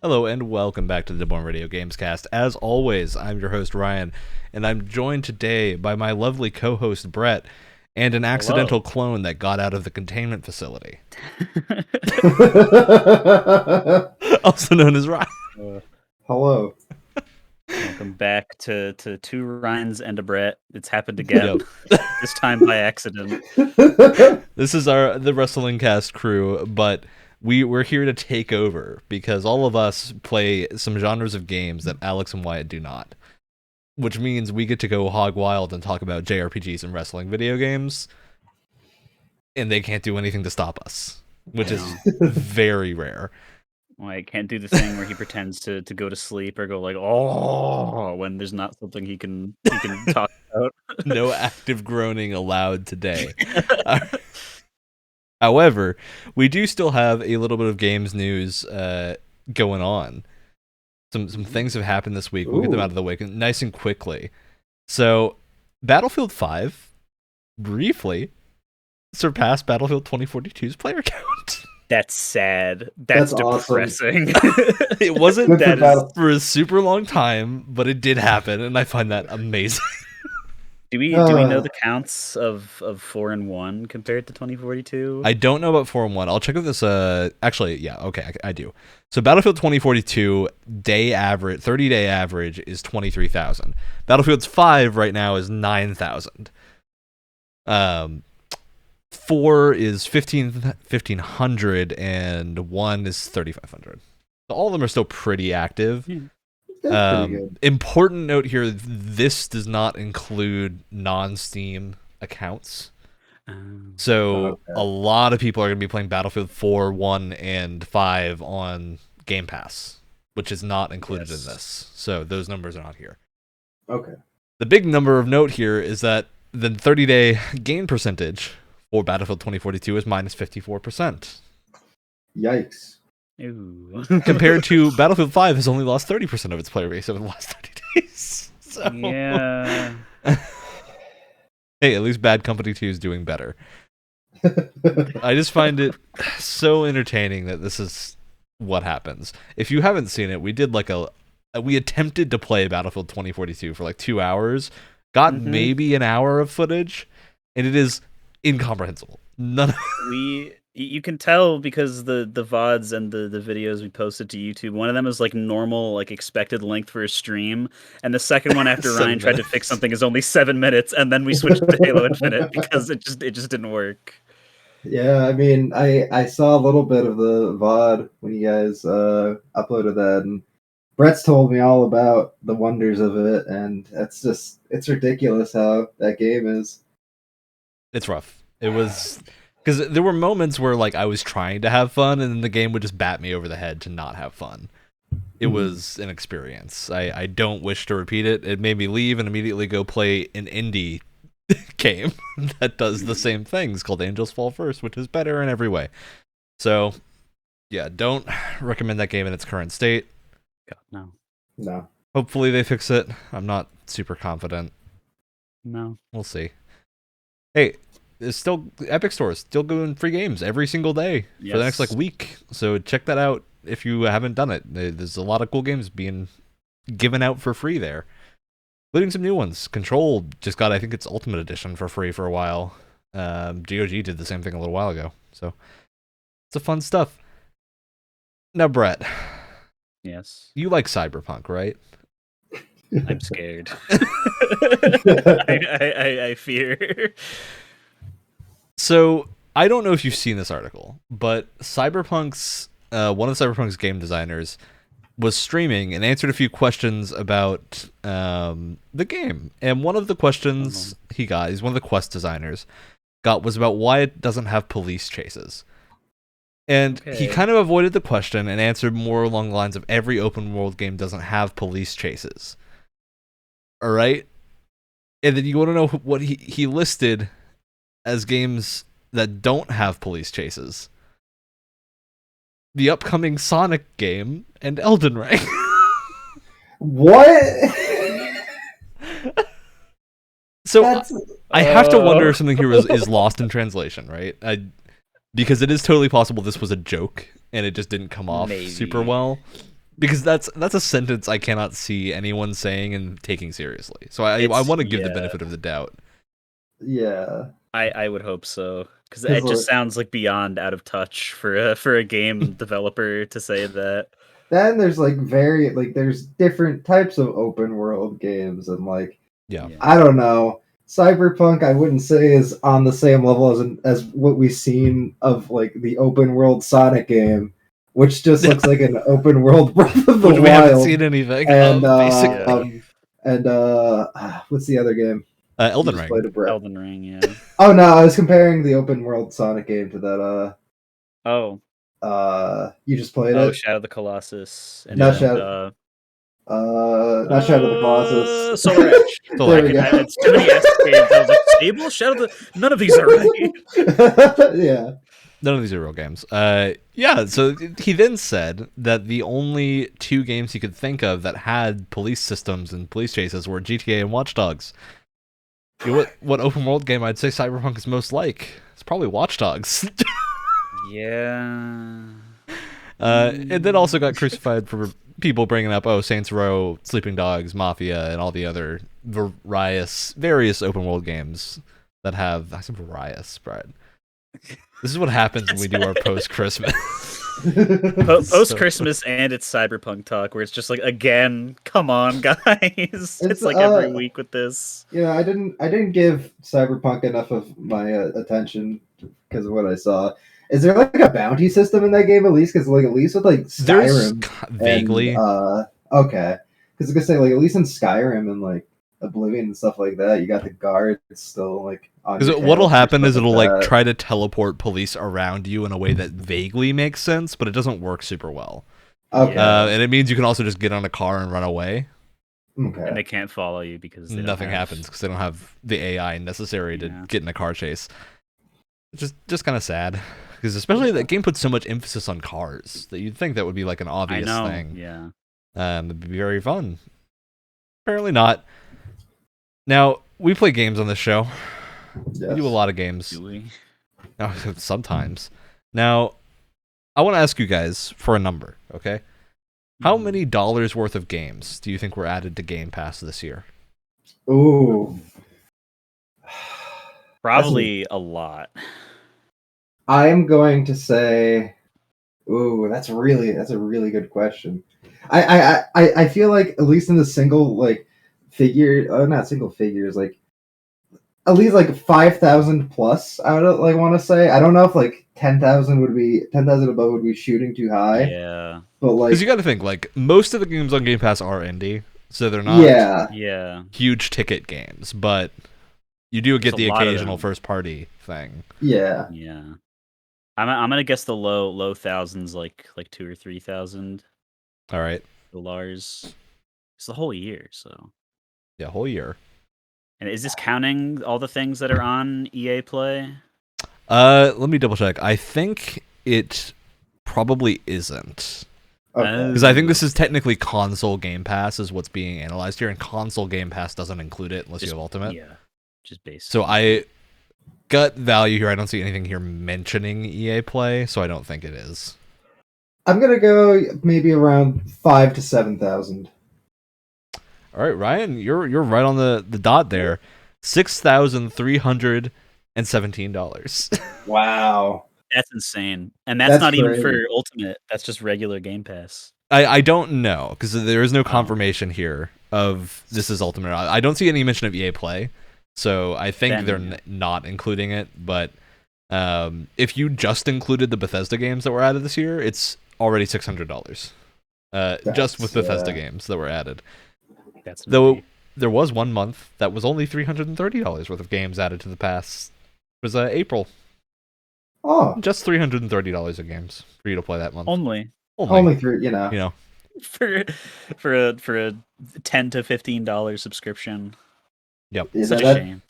Hello and welcome back to the Born Radio Gamescast. As always, I'm your host Ryan, and I'm joined today by my lovely co-host Brett and an accidental clone that got out of the containment facility, also known as Ryan. Hello. Welcome back to two Ryans and a Brett. It's happened again. This time by accident. This is the Wrestling Cast crew, but we're here to take over because all of us play some genres of games that Alex and Wyatt do not, which means we get to go hog wild and talk about JRPGs and wrestling video games, and they can't do anything to stop us, which is very rare. Well, I can't do the thing where he pretends to go to sleep or go like, oh, when there's not something he can talk about. No active groaning allowed today. However, we do still have a little bit of games news going on. Some things have happened this week. We'll get them out of the way nice and quickly. So, Battlefield 5 briefly surpassed Battlefield 2042's player count. That's sad. That's depressing. Awesome. It wasn't for a super long time, but it did happen, and I find that amazing. Do we know the counts of 4 and 1 compared to 2042? I don't know about 4 and 1. I'll check if this. Actually, yeah, okay, I do. So Battlefield 2042 30-day average is 23,000. Battlefield's 5 right now is 9,000. 4 is 1,500 and 1 is 3,500. So all of them are still pretty active. Important note here, this does not include non-Steam accounts. So a lot of people are going to be playing Battlefield 4, 1, and 5 on Game Pass, which is not included in this. So those numbers are not here. Okay. The big number of note here is that the 30-day gain percentage for Battlefield 2042 is minus 54%. Yikes. Ooh. Compared to Battlefield 5 has only lost 30% of its player base over the last 30 days. So. Yeah. Hey, at least Bad Company 2 is doing better. I just find it so entertaining that this is what happens. If you haven't seen it, we did we attempted to play Battlefield 2042 for like 2 hours, got maybe an hour of footage, and it is incomprehensible. You can tell because the VODs and the videos we posted to YouTube, one of them is like normal, like expected length for a stream, and the second one after Ryan tried to fix something is only 7 minutes, and then we switched to Halo Infinite because it just didn't work. Yeah, I mean, I saw a little bit of the VOD when you guys uploaded that, and Brett's told me all about the wonders of it, and it's ridiculous how that game is. It's rough. It was... Because there were moments where like I was trying to have fun, and then the game would just bat me over the head to not have fun. It was an experience. I don't wish to repeat it. It made me leave and immediately go play an indie game that does the same things called Angels Fall First, which is better in every way. So, yeah, don't recommend that game in its current state. God, No. Hopefully they fix it. I'm not super confident. No. We'll see. Hey, it's still Epic Store is still doing free games every single day for the next week. So check that out if you haven't done it. There's a lot of cool games being given out for free there, including some new ones. Control just got, I think, its Ultimate Edition for free for a while. GOG did the same thing a little while ago. So it's a fun stuff. Now, Brett. Yes. You like Cyberpunk, right? I'm scared. I fear. So, I don't know if you've seen this article, but Cyberpunk's one of Cyberpunk's game designers was streaming and answered a few questions about the game. And one of the questions he's one of the quest designers, was about why it doesn't have police chases. And he kind of avoided the question and answered more along the lines of every open world game doesn't have police chases. All right? And then you want to know what he listed as games that don't have police chases. The upcoming Sonic game and Elden Ring. What? So I have to wonder if something here is lost in translation, right? Because it is totally possible this was a joke and it just didn't come off super well. Because that's a sentence I cannot see anyone saying and taking seriously. So I want to give the benefit of the doubt. Yeah. I would hope so, because it just sounds like beyond out of touch for a game developer to say that. Then there's there's different types of open world games, and I don't know. Cyberpunk, I wouldn't say is on the same level as what we've seen of the open world Sonic game, which just looks like an open world Breath of the Wild. We haven't seen anything. And what's the other game? Elden Ring. Elden Ring, yeah. Oh no, I was comparing the open world Sonic game to that. You just played it. Oh, Shadow of the Colossus. And not Shadow of the Colossus. Solar Edge. There we go. It's too many S games. I was like, Stable, Shadow of the... None of these are right. Yeah. None of these are real games. So he then said that the only 2 games he could think of that had police systems and police chases were GTA and Watch Dogs. What open world game I'd say Cyberpunk is most like? It's probably Watch Dogs. Yeah. And then also got crucified for people bringing up, Saints Row, Sleeping Dogs, Mafia, and all the other various open world games that have... I said various, Brad. This is what happens when we do our post-Christmas. Post-Christmas and it's Cyberpunk talk, where it's just like, again, come on, guys. It's like every week with this. Yeah, I didn't give Cyberpunk enough of my attention because of what I saw. Is there a bounty system in that game at least? Because at least with Skyrim, vaguely. Okay, because I was gonna say at least in Skyrim and Oblivion and stuff like that, you got the guards still on. Because what'll happen is it'll try to teleport police around you in a way that vaguely makes sense, but it doesn't work super well. Okay, and it means you can also just get on a car and run away. Okay, and they can't follow you because nothing happens because they don't have the AI necessary to get in a car chase. Just kind of sad. Because especially that game puts so much emphasis on cars that you'd think that would be an obvious thing. Yeah. It'd be very fun. Apparently not. Now, we play games on this show. Yes. We do a lot of games. Do we? Sometimes. Now, I want to ask you guys for a number, okay? How many dollars worth of games do you think were added to Game Pass this year? Ooh. Probably a lot. I am going to say, ooh, that's a really good question. I feel at least in the single figure, not single figures, at least 5,000 plus. I would want to say. I don't know if 10,000 above would be shooting too high. Yeah, but because you got to think most of the games on Game Pass are indie, so they're not huge ticket games, but you do get the occasional first party thing. Yeah. I'm gonna guess the low thousands, like 2,000 or 3,000. All right. $. It's the whole year, so. Yeah, whole year. And is this counting all the things that are on EA Play? Let me double check. I think it probably isn't. Because I think this is technically console Game Pass is what's being analyzed here, and console Game Pass doesn't include it unless you have Ultimate. Yeah, just basic. So gut value here, I don't see anything here mentioning EA Play, so I don't think it is. I'm gonna go maybe around 5,000 to 7,000. All right, Ryan, you're right on the dot there. $6,317. Wow, that's insane, and that's not crazy. Even for Ultimate. That's just regular Game Pass. I don't know because there is no confirmation here of this is Ultimate. I don't see any mention of EA Play. So I think they're not including it, but if you just included the Bethesda games that were added this year, it's already $600. Just with Bethesda games that were added. Though there was 1 month that was only $330 worth of games added to the pass. It was April. Oh, just $330 of games for you to play that month. Only for you know for a $10 to $15 subscription. Yep. Yeah, such a shame.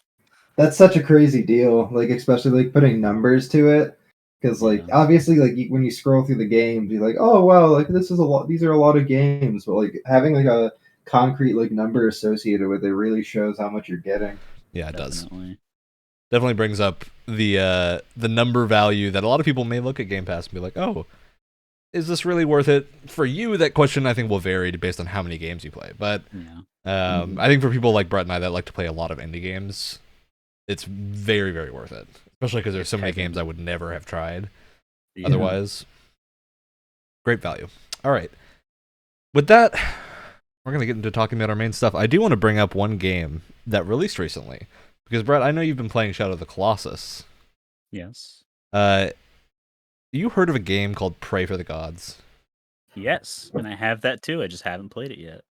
That's such a crazy deal. Especially putting numbers to it, because obviously when you scroll through the games, you're like, oh wow, this is a lot. These are a lot of games, but having a concrete number associated with it really shows how much you're getting. Yeah, it does. Definitely brings up the number value that a lot of people may look at Game Pass and be like, oh, is this really worth it for you? That question I think will vary based on how many games you play. But I think for people like Brett and I that like to play a lot of indie games, it's very, very worth it. Especially because there's so many games I would never have tried otherwise. Great value. All right. With that, we're going to get into talking about our main stuff. I do want to bring up one game that released recently. Because, Brett, I know you've been playing Shadow of the Colossus. Yes. You heard of a game called Pray for the Gods? Yes, and I have that too. I just haven't played it yet.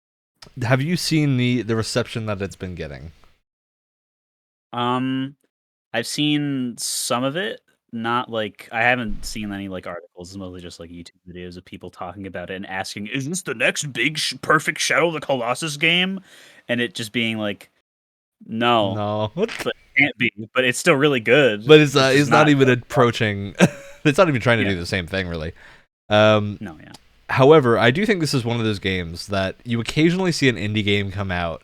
Have you seen the reception that it's been getting? I've seen some of it. Not like I haven't seen any like articles. It's mostly just like YouTube videos of people talking about it and asking, "Is this the next big perfect Shadow of the Colossus game?" And it just being like, "No, but it can't be." But it's still really good. But it's not even approaching. It's not even trying to do the same thing, really. No. However, I do think this is one of those games that you occasionally see an indie game come out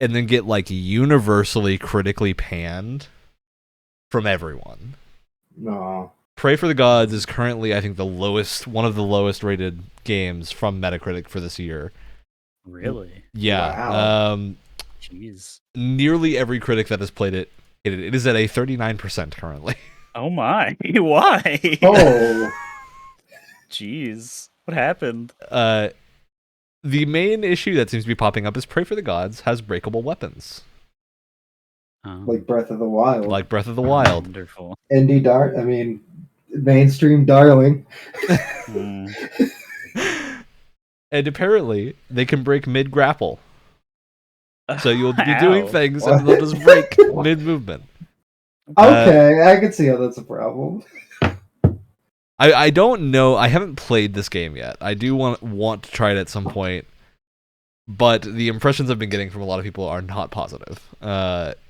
and then get like universally critically panned from everyone. No. Pray for the Gods is currently, I think, one of the lowest rated games from Metacritic for this year. Really? Yeah. Wow. Jeez. Nearly every critic that has played it is at a 39% currently. Oh my! Why? Oh. Jeez. What happened? The main issue that seems to be popping up is Pray for the Gods has breakable weapons. Like Breath of the Wild. Wonderful. Mainstream darling. And apparently, they can break mid-grapple. So you'll be doing things and they'll just break mid-movement. Okay, I can see how that's a problem. I don't know. I haven't played this game yet. I do want to try it at some point. But the impressions I've been getting from a lot of people are not positive.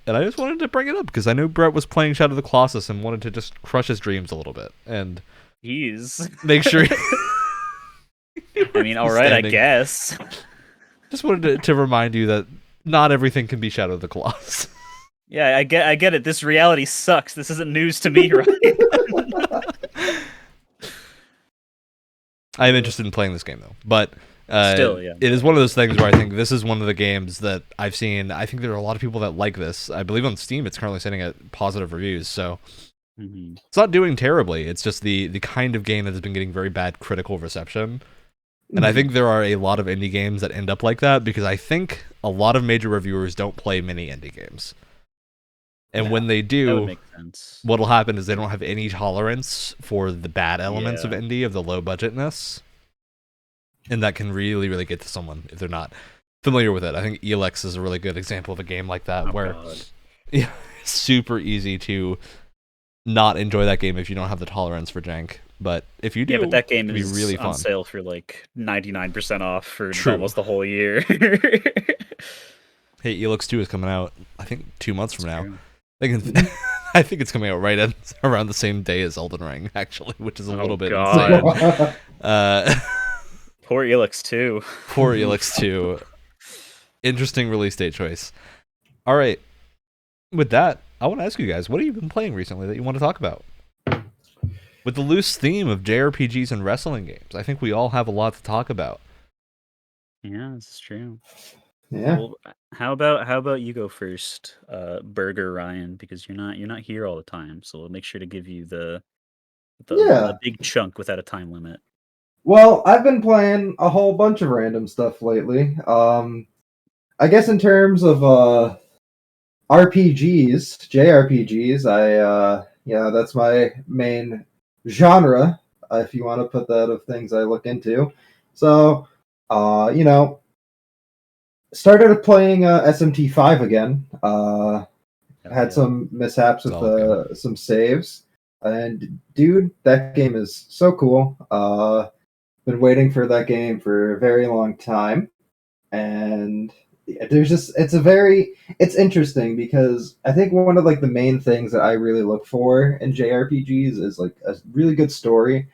And I just wanted to bring it up because I know Brett was playing Shadow of the Colossus and wanted to just crush his dreams a little bit and make sure. I mean, all right, I guess. Just wanted to remind you that not everything can be Shadow of the Colossus. Yeah, I get it. This reality sucks. This isn't news to me, right? I am interested in playing this game though, but. Still, yeah. It is one of those things where I think this is one of the games that I've seen. I think there are a lot of people that like this. I believe on Steam it's currently sitting at positive reviews, so it's not doing terribly. It's just the kind of game that has been getting very bad critical reception. And I think there are a lot of indie games that end up like that because I think a lot of major reviewers don't play many indie games. And when they do, that would make sense. What'll happen is they don't have any tolerance for the bad elements of indie, of the low budgetness. And that can really, really get to someone if they're not familiar with it. I think Elex is a really good example of a game like that, where it's super easy to not enjoy that game if you don't have the tolerance for jank. But if you do, but that game is really on fun. Sale for like 99% off for almost the whole year. Hey, Elex 2 is coming out, I think, 2 months from now. I think it's coming out right around the same day as Elden Ring, actually, which is a little bit insane. Poor Elex 2. Poor Elex 2. Interesting release date choice. All right. With that, I want to ask you guys, what have you been playing recently that you want to talk about? With the loose theme of JRPGs and wrestling games, I think we all have a lot to talk about. Yeah, this is true. Yeah. Well, how about you go first, Burger Ryan, because you're not here all the time, so we'll make sure to give you the big chunk without a time limit. Well, I've been playing a whole bunch of random stuff lately. I guess in terms of RPGs, JRPGs, that's my main genre, if you want to put that, of things I look into. So, started playing SMT5 again. Had some mishaps with some saves. And, dude, that game is so cool. Been waiting for that game for a very long time, and it's interesting because I think one of like the main things that I really look for in JRPGs is like a really good story,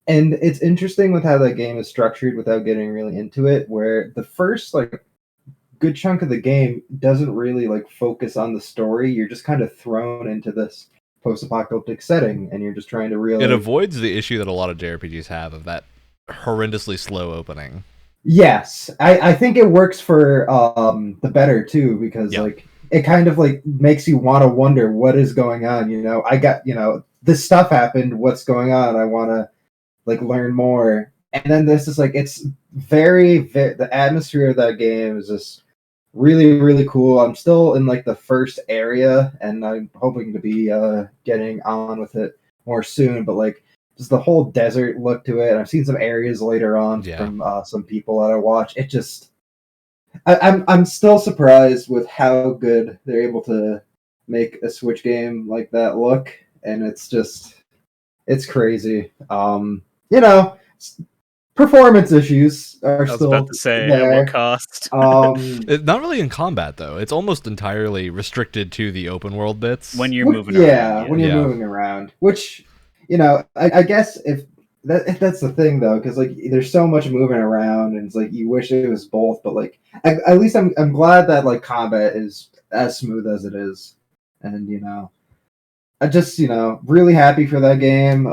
and it's interesting with how that game is structured without getting really into it, where the first like good chunk of the game doesn't really like focus on the story. You're just kind of thrown into this post-apocalyptic setting, and you're just trying to really. It avoids the issue that a lot of JRPGs have of that horrendously slow opening. Yes, I think it works for the better too, because like it kind of like makes you want to wonder what is going on. I got this stuff happened. What's going on? I want to like learn more. And then this is like it's the atmosphere of that game is just really really cool. I'm still in like the first area, and I'm hoping to be getting on with it more soon. But like just the whole desert look to it. I've seen some areas later on from some people that I watch. It just I'm still surprised with how good they're able to make a Switch game like that look, and it's crazy. Performance issues are I was still about to say, there. at what cost? Not really in combat though. It's almost entirely restricted to the open world bits. When you're moving around. When you're moving around. Which, I guess if that's the thing though, because like there's so much moving around, and it's like you wish it was both, but like at least I'm glad that like combat is as smooth as it is, and I just really happy for that game.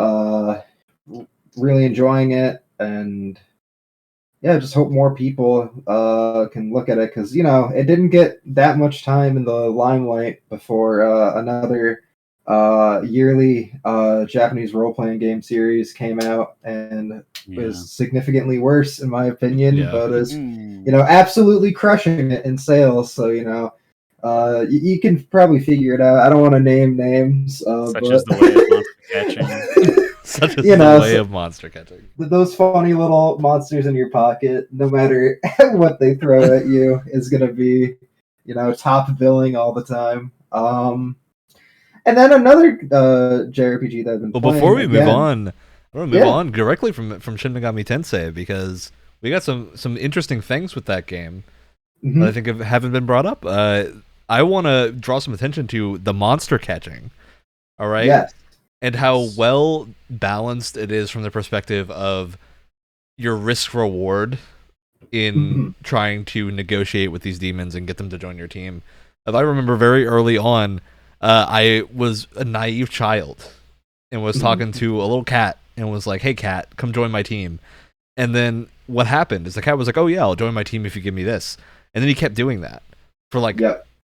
Really enjoying it, and yeah, just hope more people can look at it, because it didn't get that much time in the limelight before another yearly Japanese role-playing game series came out, and was significantly worse in my opinion, but is absolutely crushing it in sales. So you can probably figure it out. I don't want to name names, such as the way of monster catching. Such as the way of monster catching. Those funny little monsters in your pocket, no matter what they throw at you, is going to be, top billing all the time. And then another JRPG that I've been playing. Before we move on, I want to move on directly from Shin Megami Tensei, because we got some interesting things with that game that I think haven't been brought up. I want to draw some attention to the monster catching. All right? Yes. And how well balanced it is from the perspective of your risk reward in trying to negotiate with these demons and get them to join your team. If I remember very early on, I was a naive child and was talking to a little cat and was like, "Hey cat, come join my team." And then what happened is the cat was like, "Oh yeah, I'll join my team if you give me this." And then he kept doing that for like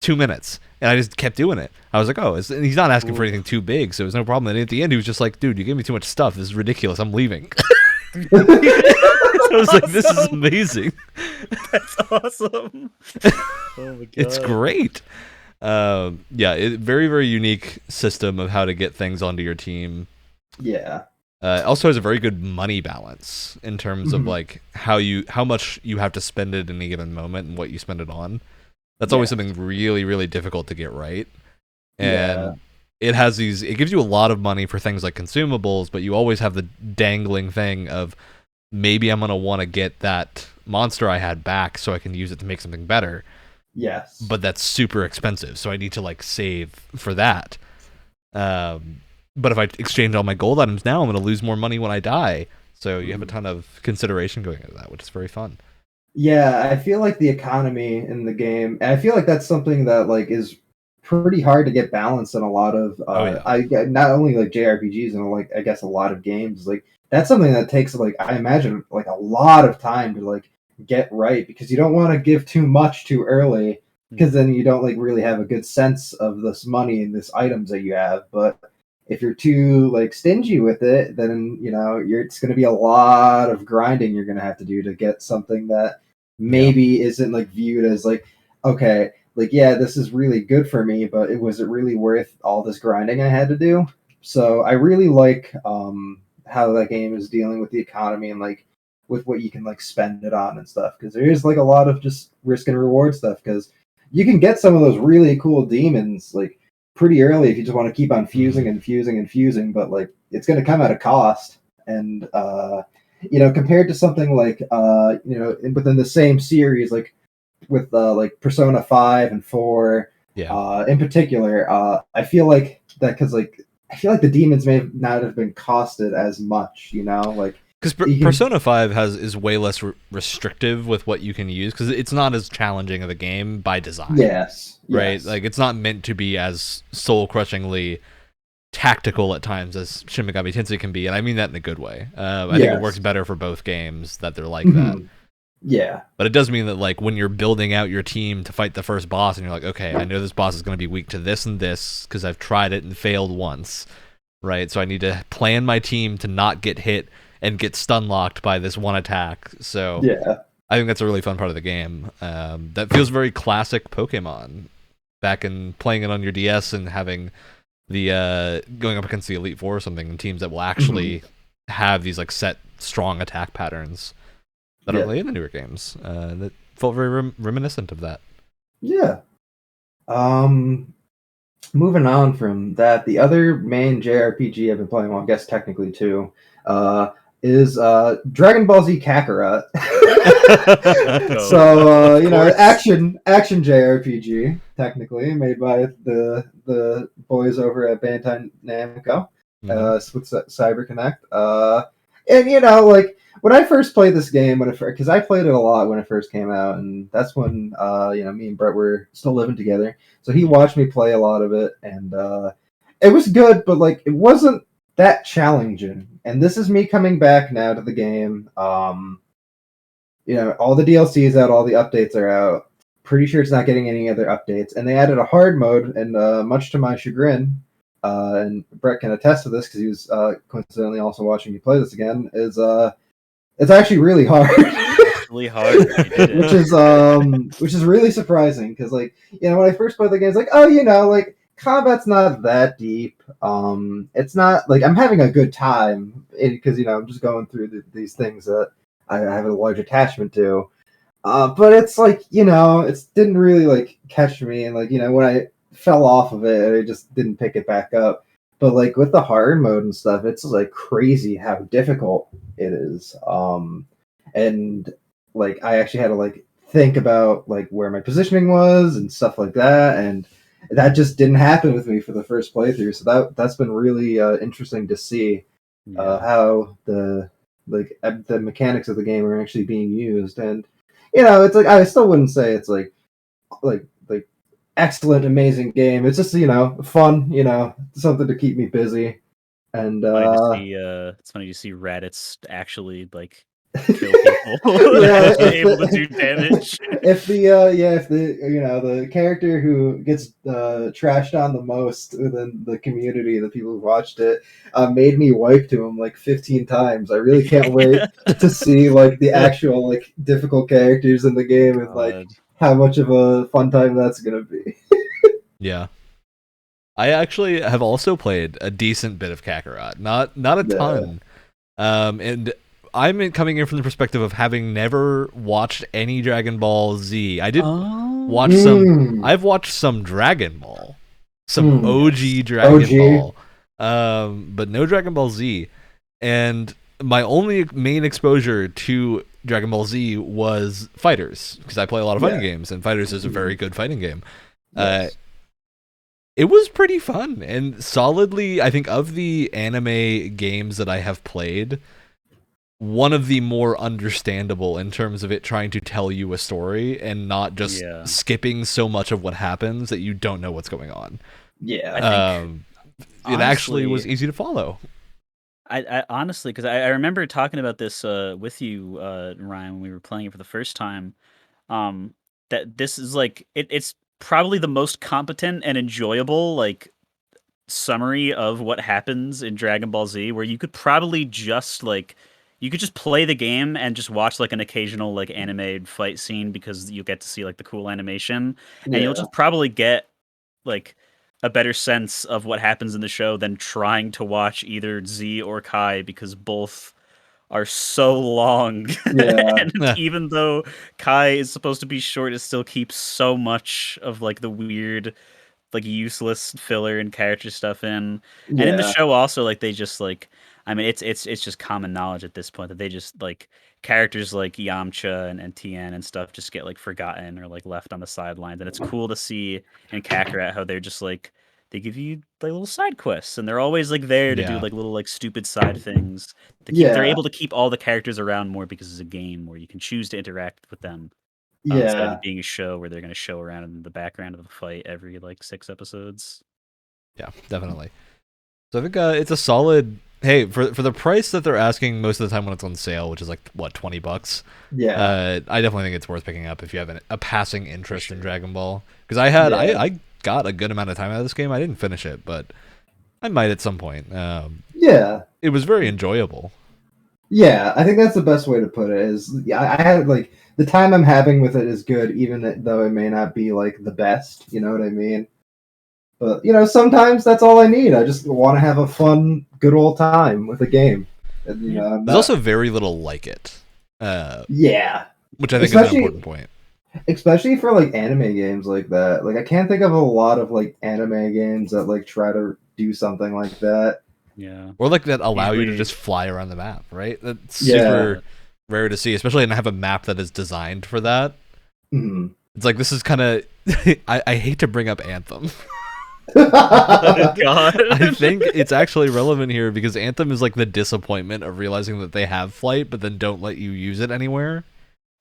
2 minutes, and I just kept doing it. I was like, "Oh," and he's not asking for anything too big, so it was no problem. And at the end, he was just like, "Dude, you gave me too much stuff. This is ridiculous. I'm leaving." I was like, "This is amazing. That's awesome." Oh my god, it's great. Very very unique system of how to get things onto your team. Yeah. Also has a very good money balance in terms of like how much you have to spend it in any given moment and what you spend it on. That's always something really, really difficult to get right. And it gives you a lot of money for things like consumables, but you always have the dangling thing of maybe I'm going to want to get that monster I had back so I can use it to make something better. Yes. But that's super expensive, so I need to like save for that. But if I exchange all my gold items now, I'm going to lose more money when I die. So you have a ton of consideration going into that, which is very fun. Yeah, I feel like the economy in the game, and I feel like that's something that like is pretty hard to get balanced in a lot of not only like JRPGs and like I guess a lot of games. Like that's something that takes like I imagine like a lot of time to like get right, because you don't want to give too much too early, because then you don't like really have a good sense of this money and this items that you have. But if you're too like stingy with it, then it's going to be a lot of grinding you're going to have to do to get something that maybe isn't like viewed as like, okay, like this is really good for me, but was it really worth all this grinding I had to do? So I really like how that game is dealing with the economy and like with what you can like spend it on and stuff, because there is like a lot of just risk and reward stuff, because you can get some of those really cool demons like pretty early if you just want to keep on fusing and fusing and fusing, but like it's going to come at a cost. And compared to somethsomething like within the same series, like with like Persona 5 and 4 in particular, I feel like that, because like I feel like the demons may not have been costed as much, like because Persona 5 is way less restrictive with what you can use, because it's not as challenging of a game by design. Yes. Right? Like, it's not meant to be as soul-crushingly tactical at times as Shin Megami Tensei can be, and I mean that in a good way. I think it works Yes. better for both games that they're like that. Mhm. Yeah. But it does mean that like when you're building out your team to fight the first boss, and you're like, okay, I know this boss is going to be weak to this and this because I've tried it and failed once, right? So I need to plan my team to not get hit and get stun locked by this one attack. So Yeah. I think that's a really fun part of the game. That feels very classic Pokemon. Back in playing it on your DS and having the going up against the Elite Four or something, teams that will actually have these like set strong attack patterns that are really in the newer games. That felt very reminiscent of that. Yeah. Moving on from that, the other main JRPG I've been playing, well, I guess technically too, is Dragon Ball Z Kakarot. So action JRPG technically made by the boys over at Bandai Namco, with CyberConnect. And like when I first played this game, because I played it a lot when it first came out, and that's when me and Brett were still living together. So he watched me play a lot of it, and it was good, but like it wasn't that challenging. And this is me coming back now to the game. All the DLCs out, all the updates are out. Pretty sure it's not getting any other updates, and they added a hard mode, and much to my chagrin, and Brett can attest to this because he was coincidentally also watching me play this again. It's actually really hard. Really hard, which is really surprising because when I first played the game, it's like, like combat's not that deep. It's not like I'm having a good time because I'm just going through these things that I have a large attachment to. But it's like it didn't really like catch me, and when I fell off of it, I just didn't pick it back up. But like with the hard mode and stuff, it's like crazy how difficult it is. And like I actually had to like think about like where my positioning was and stuff like that, and that just didn't happen with me for the first playthrough. So that's been really interesting to see how the mechanics of the game are actually being used. And it's like I still wouldn't say it's like excellent, amazing game. It's just fun, something to keep me busy. And it's funny to see Raditz actually like kill people. Able to do damage. If the the character who gets trashed on the most within the community, the people who watched it, made me wipe to him like 15 times. I really can't wait to see like the actual like difficult characters in the game and like how much of a fun time that's gonna be. Yeah. I actually have also played a decent bit of Kakarot, not a ton, and I'm coming in from the perspective of having never watched any Dragon Ball Z. I did watch some. I've watched some Dragon Ball, some OG Dragon Ball, but no Dragon Ball Z. And my only main exposure to Dragon Ball Z was Fighters, because I play a lot of fighting games, and Fighters is a very good fighting game. Yes. It was pretty fun and solidly, I think, of the anime games that I have played, one of the more understandable in terms of it trying to tell you a story and not just skipping so much of what happens that you don't know what's going on. Yeah. It actually was easy to follow. I honestly, because I remember talking about this with you, Ryan, when we were playing it for the first time, that this is like, it's probably the most competent and enjoyable like summary of what happens in Dragon Ball Z, where you could probably just like you could just play the game and just watch like an occasional like animated fight scene because you get to see like the cool animation, and you'll just probably get like a better sense of what happens in the show than trying to watch either Z or Kai, because both are so long. And even though Kai is supposed to be short, it still keeps so much of like the weird, like useless filler and character stuff in. And in the show also, like they just like, I mean, it's just common knowledge at this point that they just like characters like Yamcha and Tien and stuff just get like forgotten or like left on the sidelines. And it's cool to see in Kakarot how they're just like, they give you like little side quests, and they're always like there to do like little like stupid side things. They're able to keep all the characters around more because it's a game where you can choose to interact with them. Instead of it being a show where they're going to show around in the background of the fight every like 6 episodes. Yeah, definitely. So I think it's a solid. Hey, for the price that they're asking most of the time when it's on sale, which is like what, $20. Yeah. I definitely think it's worth picking up if you have a passing interest in Dragon Ball. Because Yeah. I got a good amount of time out of this game. I didn't finish it, but I might at some point. Yeah. It was very enjoyable. Yeah, I think that's the best way to put it. Is I had like the time I'm having with it is good, even though it may not be like the best. You know what I mean? But sometimes that's all I need. I just want to have a fun, good old time with a game. And, There's also very little like it. Yeah, which I think is an important point. Especially for like anime games like that. Like I can't think of a lot of like anime games that like try to do something like that. Yeah. Or like that allow you to just fly around the map, right? That's Yeah. super rare to see, especially and have a map that is designed for that. Mhm. It's like this is kind of I hate to bring up Anthem. Oh, God. I think it's actually relevant here because Anthem is like the disappointment of realizing that they have flight but then don't let you use it anywhere.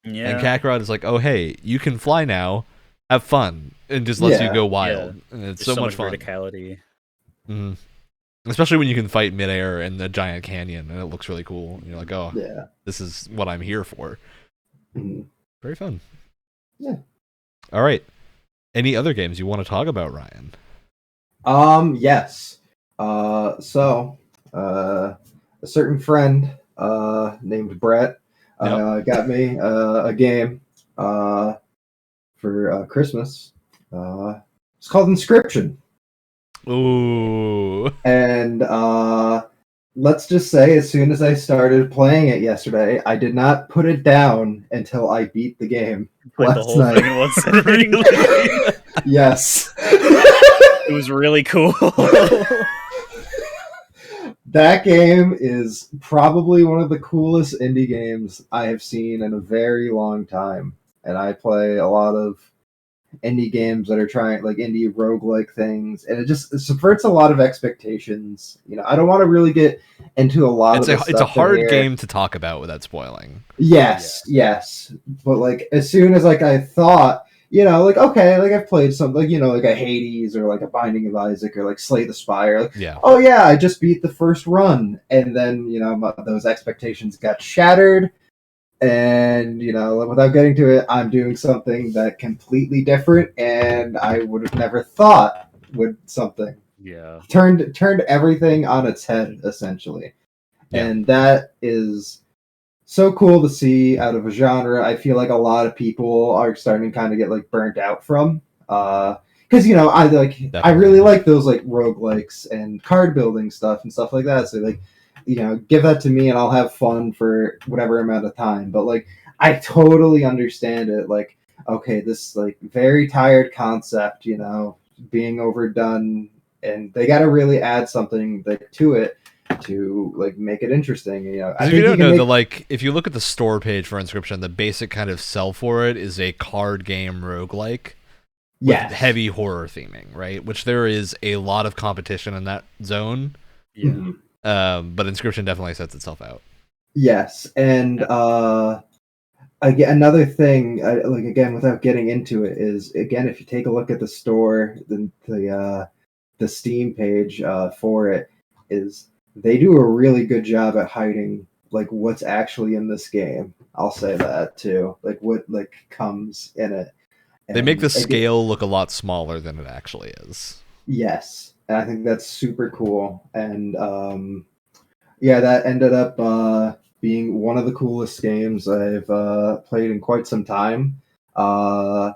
Yeah. And Kakarot is like, oh hey, you can fly now, have fun, and just lets you go wild. Yeah. And it's There's so much fun. verticality. Mm-hmm. Especially when you can fight midair in the giant canyon and it looks really cool. And you're like, oh, yeah, this is what I'm here for. Mhm. Very fun. Yeah. All right. Any other games you want to talk about, Ryan? Yes. So a certain friend named Brett got me a game for Christmas. It's called Inscription. Ooh. And let's just say, as soon as I started playing it yesterday, I did not put it down until I beat the game Played the whole thing in one sitting. Yes. It was really cool. That game is probably one of the coolest indie games I have seen in a very long time. And I play a lot of indie games that are trying, like indie roguelike things, and it subverts a lot of expectations. I don't want to really get into a lot of it's a hard game to talk about without spoiling. Yes. But like as soon as like I thought, like okay, like I've played some like like a Hades or like a Binding of Isaac or like Slay the Spire. Like, yeah. Oh yeah, I just beat the first run, and then those expectations got shattered. And without getting to it, I'm doing something that completely different, and I would have never thought would something. Yeah. Turned everything on its head essentially, and that is so cool to see out of a genre. I feel like a lot of people are starting to kind of get like burnt out from, because I really like those like roguelikes and card building stuff and stuff like that. So like. Give that to me and I'll have fun for whatever amount of time. But like, I totally understand it. Like, okay, this like very tired concept, being overdone, and they got to really add something to it to like make it interesting. I think if you don't know, if you look at the store page for Inscription, the basic kind of sell for it is a card game roguelike with heavy horror theming, right? Which there is a lot of competition in that zone. Yeah. Mm-hmm. But Inscription definitely sets itself out. Yes, and again, another thing, like again, without getting into it, is again if you take a look at the store, the Steam page for it, is they do a really good job at hiding like what's actually in this game. I'll say that too, like what like comes in it. They make the scale look a lot smaller than it actually is. Yes. And I think that's super cool. And that ended up being one of the coolest games I've played in quite some time. And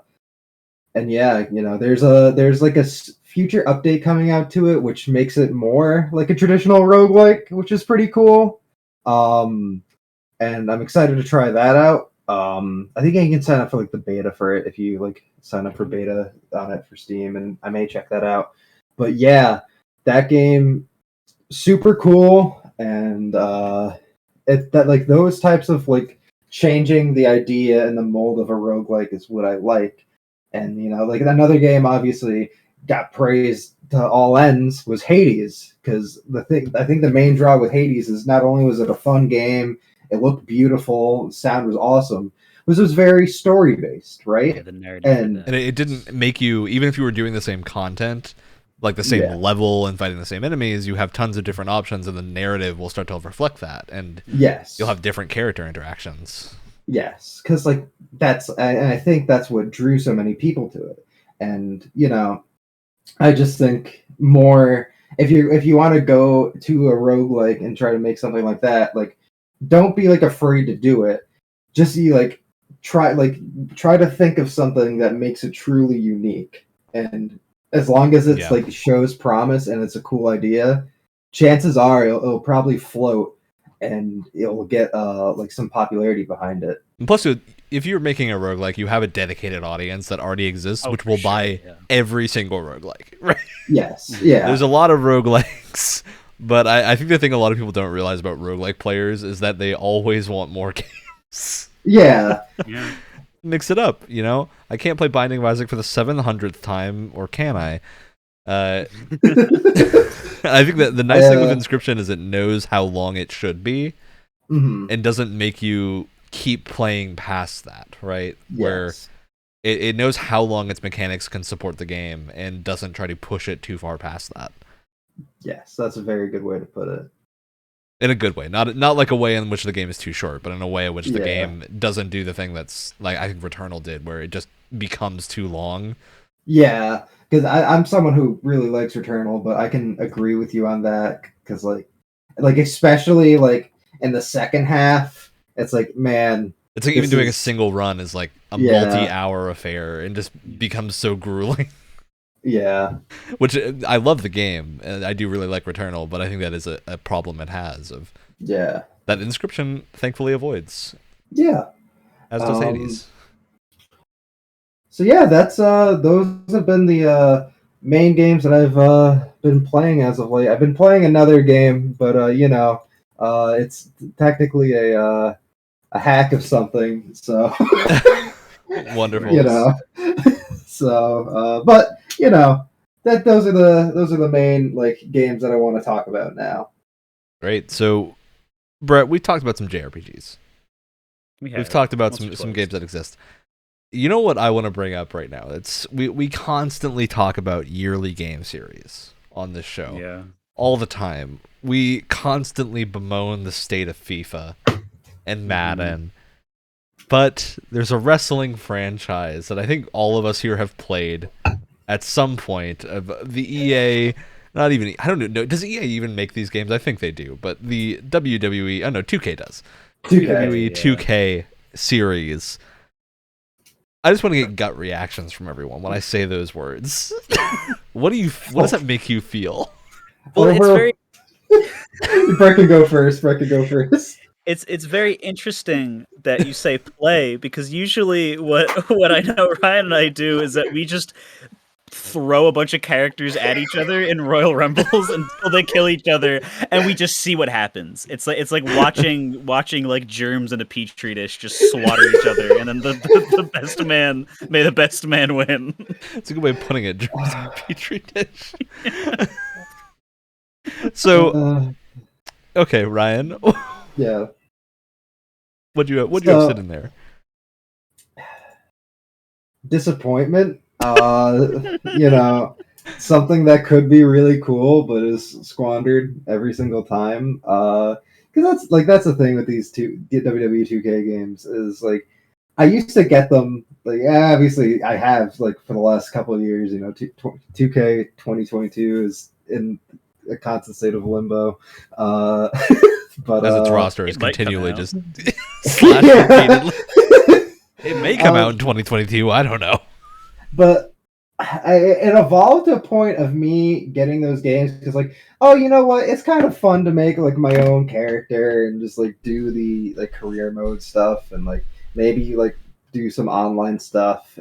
there's like a future update coming out to it, which makes it more like a traditional roguelike, which is pretty cool. And I'm excited to try that out. I think you can sign up for like the beta for it if you like sign up for beta on it for Steam, and I may check that out. But yeah, that game super cool, and like those types of like changing the idea and the mold of a roguelike is what I like. And like another game obviously got praised to all ends was Hades, because I think the main draw with Hades is not only was it a fun game, it looked beautiful, the sound was awesome. It was very story based, right? Yeah, the narrative. And it didn't make you, even if you were doing the same content, like the same level and fighting the same enemies, you have tons of different options, and the narrative will start to reflect that, and you'll have different character interactions. Yes, because like I think that's what drew so many people to it, and I just think more if you want to go to a roguelike and try to make something like that, like don't be like afraid to do it. Just try to think of something that makes it truly unique, and as long as it's like shows promise and it's a cool idea, chances are it'll probably float and it'll get like some popularity behind it. And plus, if you're making a roguelike, you have a dedicated audience that already exists, which will buy every single roguelike, right? Yes, yeah. There's a lot of roguelikes, but I think the thing a lot of people don't realize about roguelike players is that they always want more games. Yeah. Mix it up, I can't play Binding of Isaac for the 700th time, or can I? I think that the nice thing with Inscription is it knows how long it should be, and doesn't make you keep playing past that, right? Yes. Where it knows how long its mechanics can support the game, and doesn't try to push it too far past that. Yes, that's a very good way to put it. In a good way, not like a way in which the game is too short, but in a way in which the game doesn't do the thing that's like I think Returnal did, where it just becomes too long. Yeah, because I'm someone who really likes Returnal, but I can agree with you on that, because like especially like in the second half, it's like, man, it's like even doing a single run is like a multi-hour affair and just becomes so grueling. Yeah. Which I love the game, and I do really like Returnal, but I think that is a problem it has of that Inscription thankfully avoids. Yeah. As does Hades. So yeah, that's those have been the main games that I've been playing as of late. I've been playing another game, but it's technically a hack of something, so wonderful. So but that those are the main like games that I want to talk about now. Great. So Brett, we talked about some JRPGs. We've talked about some games that exist. You know what I want to bring up right now? It's we constantly talk about yearly game series on this show. Yeah. All the time. We constantly bemoan the state of FIFA and Madden. But there's a wrestling franchise that I think all of us here have played at some point of the EA, not even, I don't know, does EA even make these games? I think they do, but the WWE, 2K does. 2K, WWE 2K series. I just want to get gut reactions from everyone when I say those words. What does that make you feel? Well, it's very... Brett can go first. It's very interesting that you say play, because usually what I know Ryan and I do is that we just throw a bunch of characters at each other in Royal Rumbles until they kill each other, and we just see what happens. It's like watching like germs in a petri dish just slaughter each other, and then the best man, may the best man win. It's a good way of putting it, germs in a petri dish. So, okay, Ryan. Yeah. What'd you have sit in there? Disappointment. Something that could be really cool but is squandered every single time. Because that's the thing with these WWE 2K games is like I used to get them. Like, obviously I have like for the last couple of years. 2K 2022 is in a constant state of limbo. But as its roster is continually just slashed repeatedly. It may come out in 2022. I don't know. But it evolved to a point of me getting those games because, like, oh, you know what? It's kind of fun to make like my own character and just like do the like career mode stuff and like maybe like do some online stuff.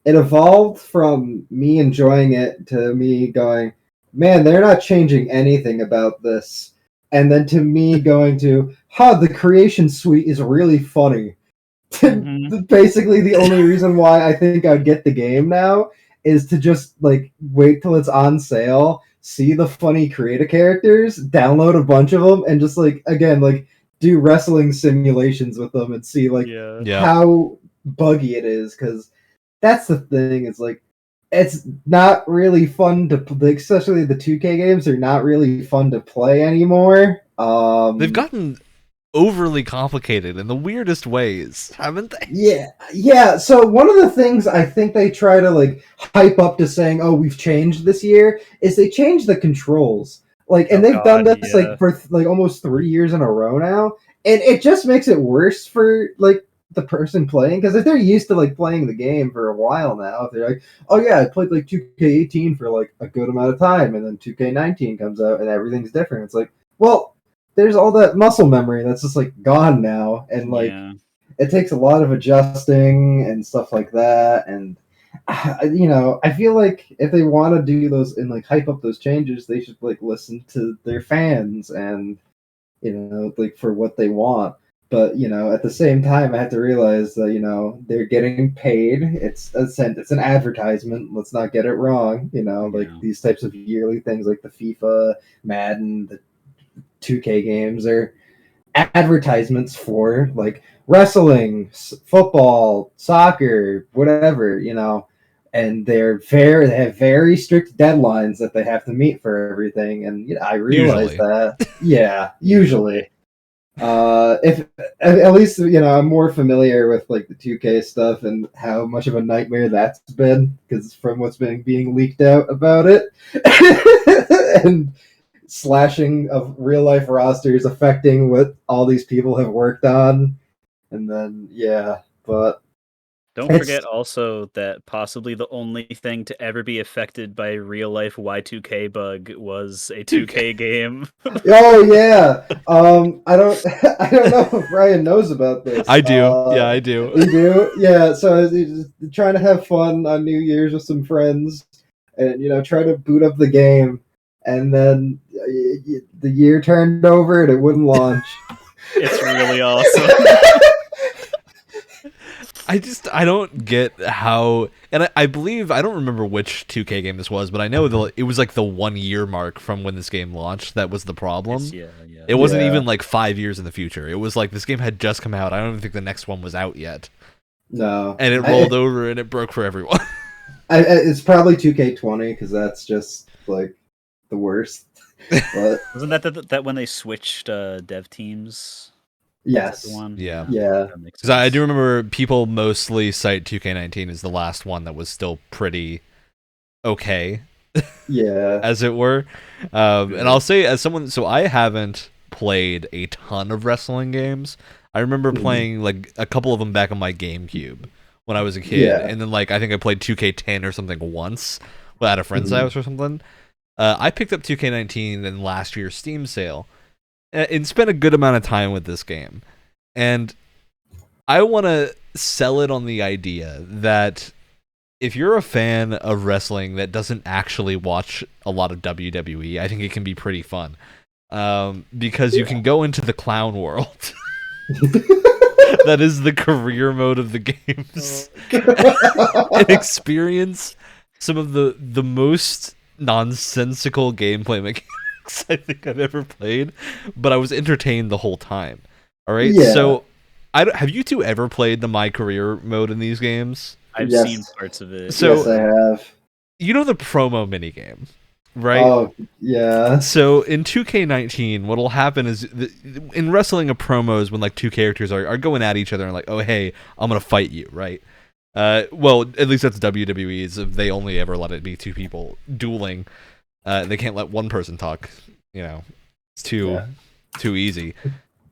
It evolved from me enjoying it to me going, man, they're not changing anything about this. And then to me going to, the creation suite is really funny. Basically, the only reason why I think I'd get the game now is to just like wait till it's on sale, see the funny creative characters, download a bunch of them, and just like again like do wrestling simulations with them and see like how buggy it is. Because that's the thing. It's like it's not really fun to, especially the 2K games are not really fun to play anymore. They've gotten overly complicated in the weirdest ways, haven't they? Yeah. So one of the things I think they try to like hype up to saying, "Oh, we've changed this year," is they changed the controls. Like, and they've done this like for like almost 3 years in a row now, and it just makes it worse for like the person playing, because if they're used to like playing the game for a while now, if they're like, "Oh yeah, I played like 2K18 for like a good amount of time," and then 2K19 comes out and everything's different. It's like, well, there's all that muscle memory that's just like gone now, and like it takes a lot of adjusting and stuff like that. And I feel like if they want to do those and like hype up those changes, they should like listen to their fans and like for what they want. But at the same time, I have to realize that they're getting paid. It's an advertisement. Let's not get it wrong. Like these types of yearly things, like the FIFA, Madden, the 2K games are advertisements for like wrestling, football, soccer, whatever, and they have very strict deadlines that they have to meet for everything. And I realize that. Yeah, usually. If at least I'm more familiar with like the 2K stuff and how much of a nightmare that's been, because from what's been being leaked out about it. And slashing of real life rosters affecting what all these people have worked on. And then but don't forget also that possibly the only thing to ever be affected by real life Y2K bug was a 2K game. Oh yeah. I don't know if Ryan knows about this. I do. Yeah, I do. You do? Yeah, so he's trying to have fun on New Year's with some friends and try to boot up the game. And then the year turned over and it wouldn't launch. It's really awesome. I don't get how, and I believe, I don't remember which 2K game this was, but I know it was like the 1 year mark from when this game launched that was the problem. It wasn't even like 5 years in the future. It was like this game had just come out. I don't even think the next one was out yet. No. And it rolled over and it broke for everyone. It's probably 2K20 because that's just like the worst. But wasn't that when they switched dev teams? Yes. Yeah. Because I do remember people mostly cite 2K19 as the last one that was still pretty okay. Yeah. As it were. And I'll say, as someone, so I haven't played a ton of wrestling games. I remember playing like a couple of them back on my GameCube when I was a kid. Yeah. And then like I think I played 2K10 or something once at a friend's house or something. I picked up 2K19 in last year's Steam sale and spent a good amount of time with this game. And I want to sell it on the idea that if you're a fan of wrestling that doesn't actually watch a lot of WWE, I think it can be pretty fun. Because you can go into the clown world. That is the career mode of the games. And experience some of the most nonsensical gameplay mechanics I think I've ever played, but I was entertained the whole time. All right, so have you two ever played the My Career mode in these games? I've seen parts of it. So, yes, I have. You know the promo minigame, right? Oh, yeah. So in 2K19, what'll happen is in wrestling, a promo is when like two characters are going at each other and like, oh hey, I'm gonna fight you, right? Well, at least that's WWE's. If they only ever let it be two people dueling, they can't let one person talk. It's too easy.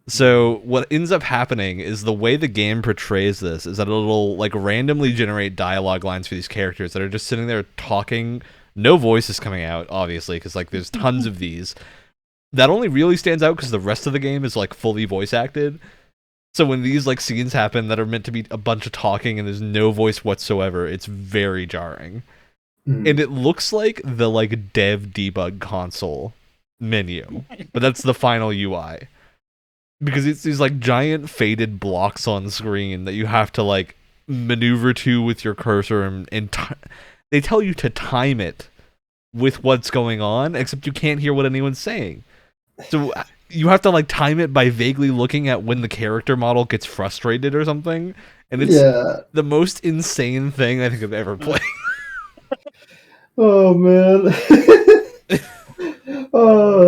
So what ends up happening is the way the game portrays this is that it'll like randomly generate dialogue lines for these characters that are just sitting there talking. No voice is coming out, obviously, because like there's tons of these. That only really stands out because the rest of the game is like fully voice acted. So when these like scenes happen that are meant to be a bunch of talking and there's no voice whatsoever, it's very jarring. And it looks like the like dev debug console menu, but that's the final UI. Because it's these like giant faded blocks on screen that you have to like maneuver to with your cursor and they tell you to time it with what's going on, except you can't hear what anyone's saying. So you have to like time it by vaguely looking at when the character model gets frustrated or something. And it's the most insane thing I think I've ever played. Oh man.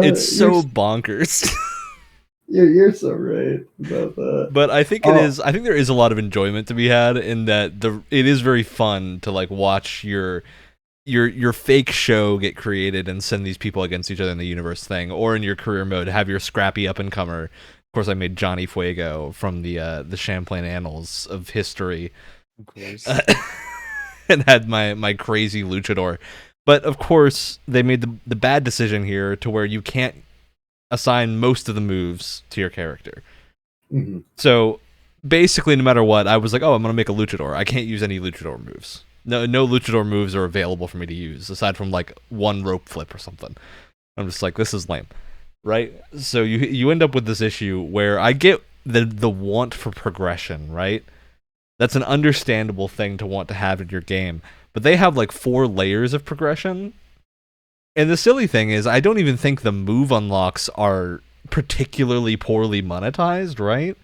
It's so bonkers. You're so right about that. But I think it is. I think there is a lot of enjoyment to be had in that. It is very fun to like watch your fake show get created and send these people against each other in the universe thing, or in your career mode have your scrappy up and comer. Of course, I made Johnny Fuego from the Champlain Annals of History, Of course. and had my crazy luchador. But of course, they made the bad decision here to where you can't assign most of the moves to your character. Mm-hmm. So basically, no matter what, I was like, oh, I'm going to make a luchador. I can't use any luchador moves. No luchador moves are available for me to use, aside from like one rope flip or something. I'm just like, this is lame. Right? So you end up with this issue where I get the want for progression, right? That's an understandable thing to want to have in your game. But they have like 4 layers of progression. And the silly thing is, I don't even think the move unlocks are particularly poorly monetized, right?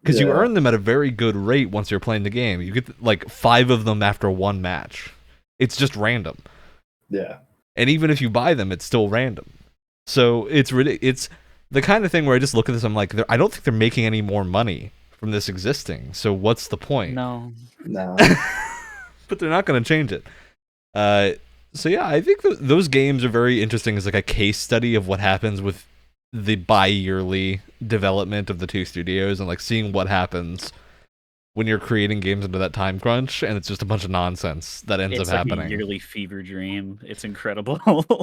Because you earn them at a very good rate once you're playing the game. You get like 5 of them after one match. It's just random. Yeah. And even if you buy them, it's still random. So it's the kind of thing where I just look at this, I'm like, I don't think they're making any more money from this existing. So what's the point? No. But they're not going to change it. So yeah, I think those games are very interesting as like a case study of what happens with the bi-yearly development of the 2 studios, and like seeing what happens when you're creating games under that time crunch, and it's just a bunch of nonsense that ends up happening. It's like a yearly fever dream. It's incredible.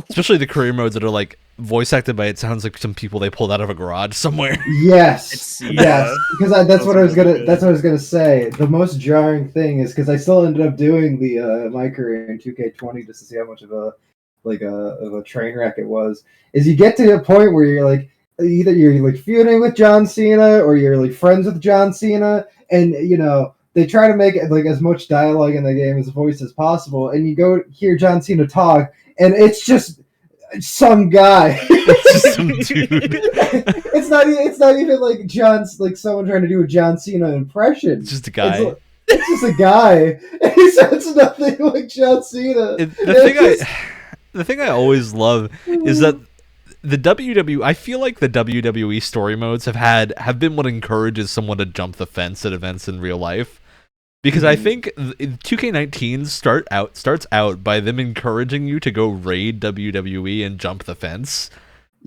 Especially the career modes that are like voice acted by, it sounds like some people they pulled out of a garage somewhere. Yes, yes. Because that's what I was gonna say. The most jarring thing is because I still ended up doing the my career in 2K20 just to see how much of a train wreck it was. Is you get to a point where you're like, either you're like feuding with John Cena or you're like friends with John Cena, and you know they try to make like as much dialogue in the game as voice as possible, and you go hear John Cena talk, and it's just some guy. It's just some dude. It's not even like John's like someone trying to do a John Cena impression. It's just a guy. It's just a guy. And he sounds nothing like John Cena. The thing I always love is that the WWE, I feel like the WWE story modes have been what encourages someone to jump the fence at events in real life. Because I think 2K19 starts out by them encouraging you to go raid WWE and jump the fence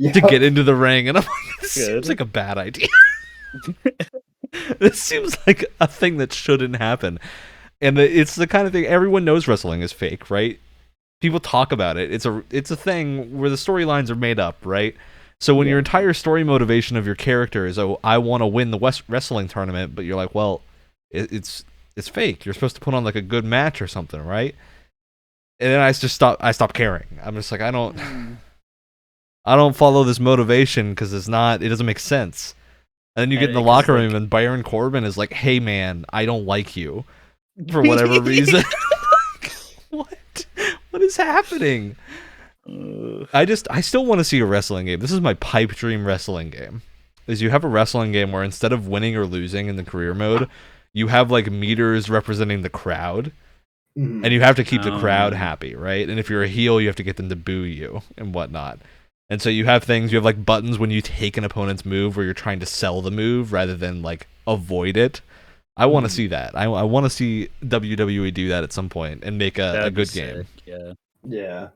to get into the ring, and I'm like, this seems like a bad idea. This seems like a thing that shouldn't happen. And it's the kind of thing, everyone knows wrestling is fake, right? People talk about it. It's a thing where the storylines are made up, right? So when your entire story motivation of your character is, oh, I want to win the wrestling tournament, but you're like, well, it's fake. You're supposed to put on like a good match or something, right? And then I stopped caring. I'm just like, I don't follow this motivation because it doesn't make sense. And then you get in the locker room and Baron Corbin is like, hey man, I don't like you for whatever reason. What is happening? I still want to see a wrestling game. This is my pipe dream wrestling game. Is you have a wrestling game where instead of winning or losing in the career mode, you have like meters representing the crowd, and you have to keep the crowd happy, right? And if you're a heel, you have to get them to boo you and whatnot. And so you have like buttons when you take an opponent's move where you're trying to sell the move rather than like avoid it. I want to see that. I want to see WWE do that at some point and make a good game. Yeah.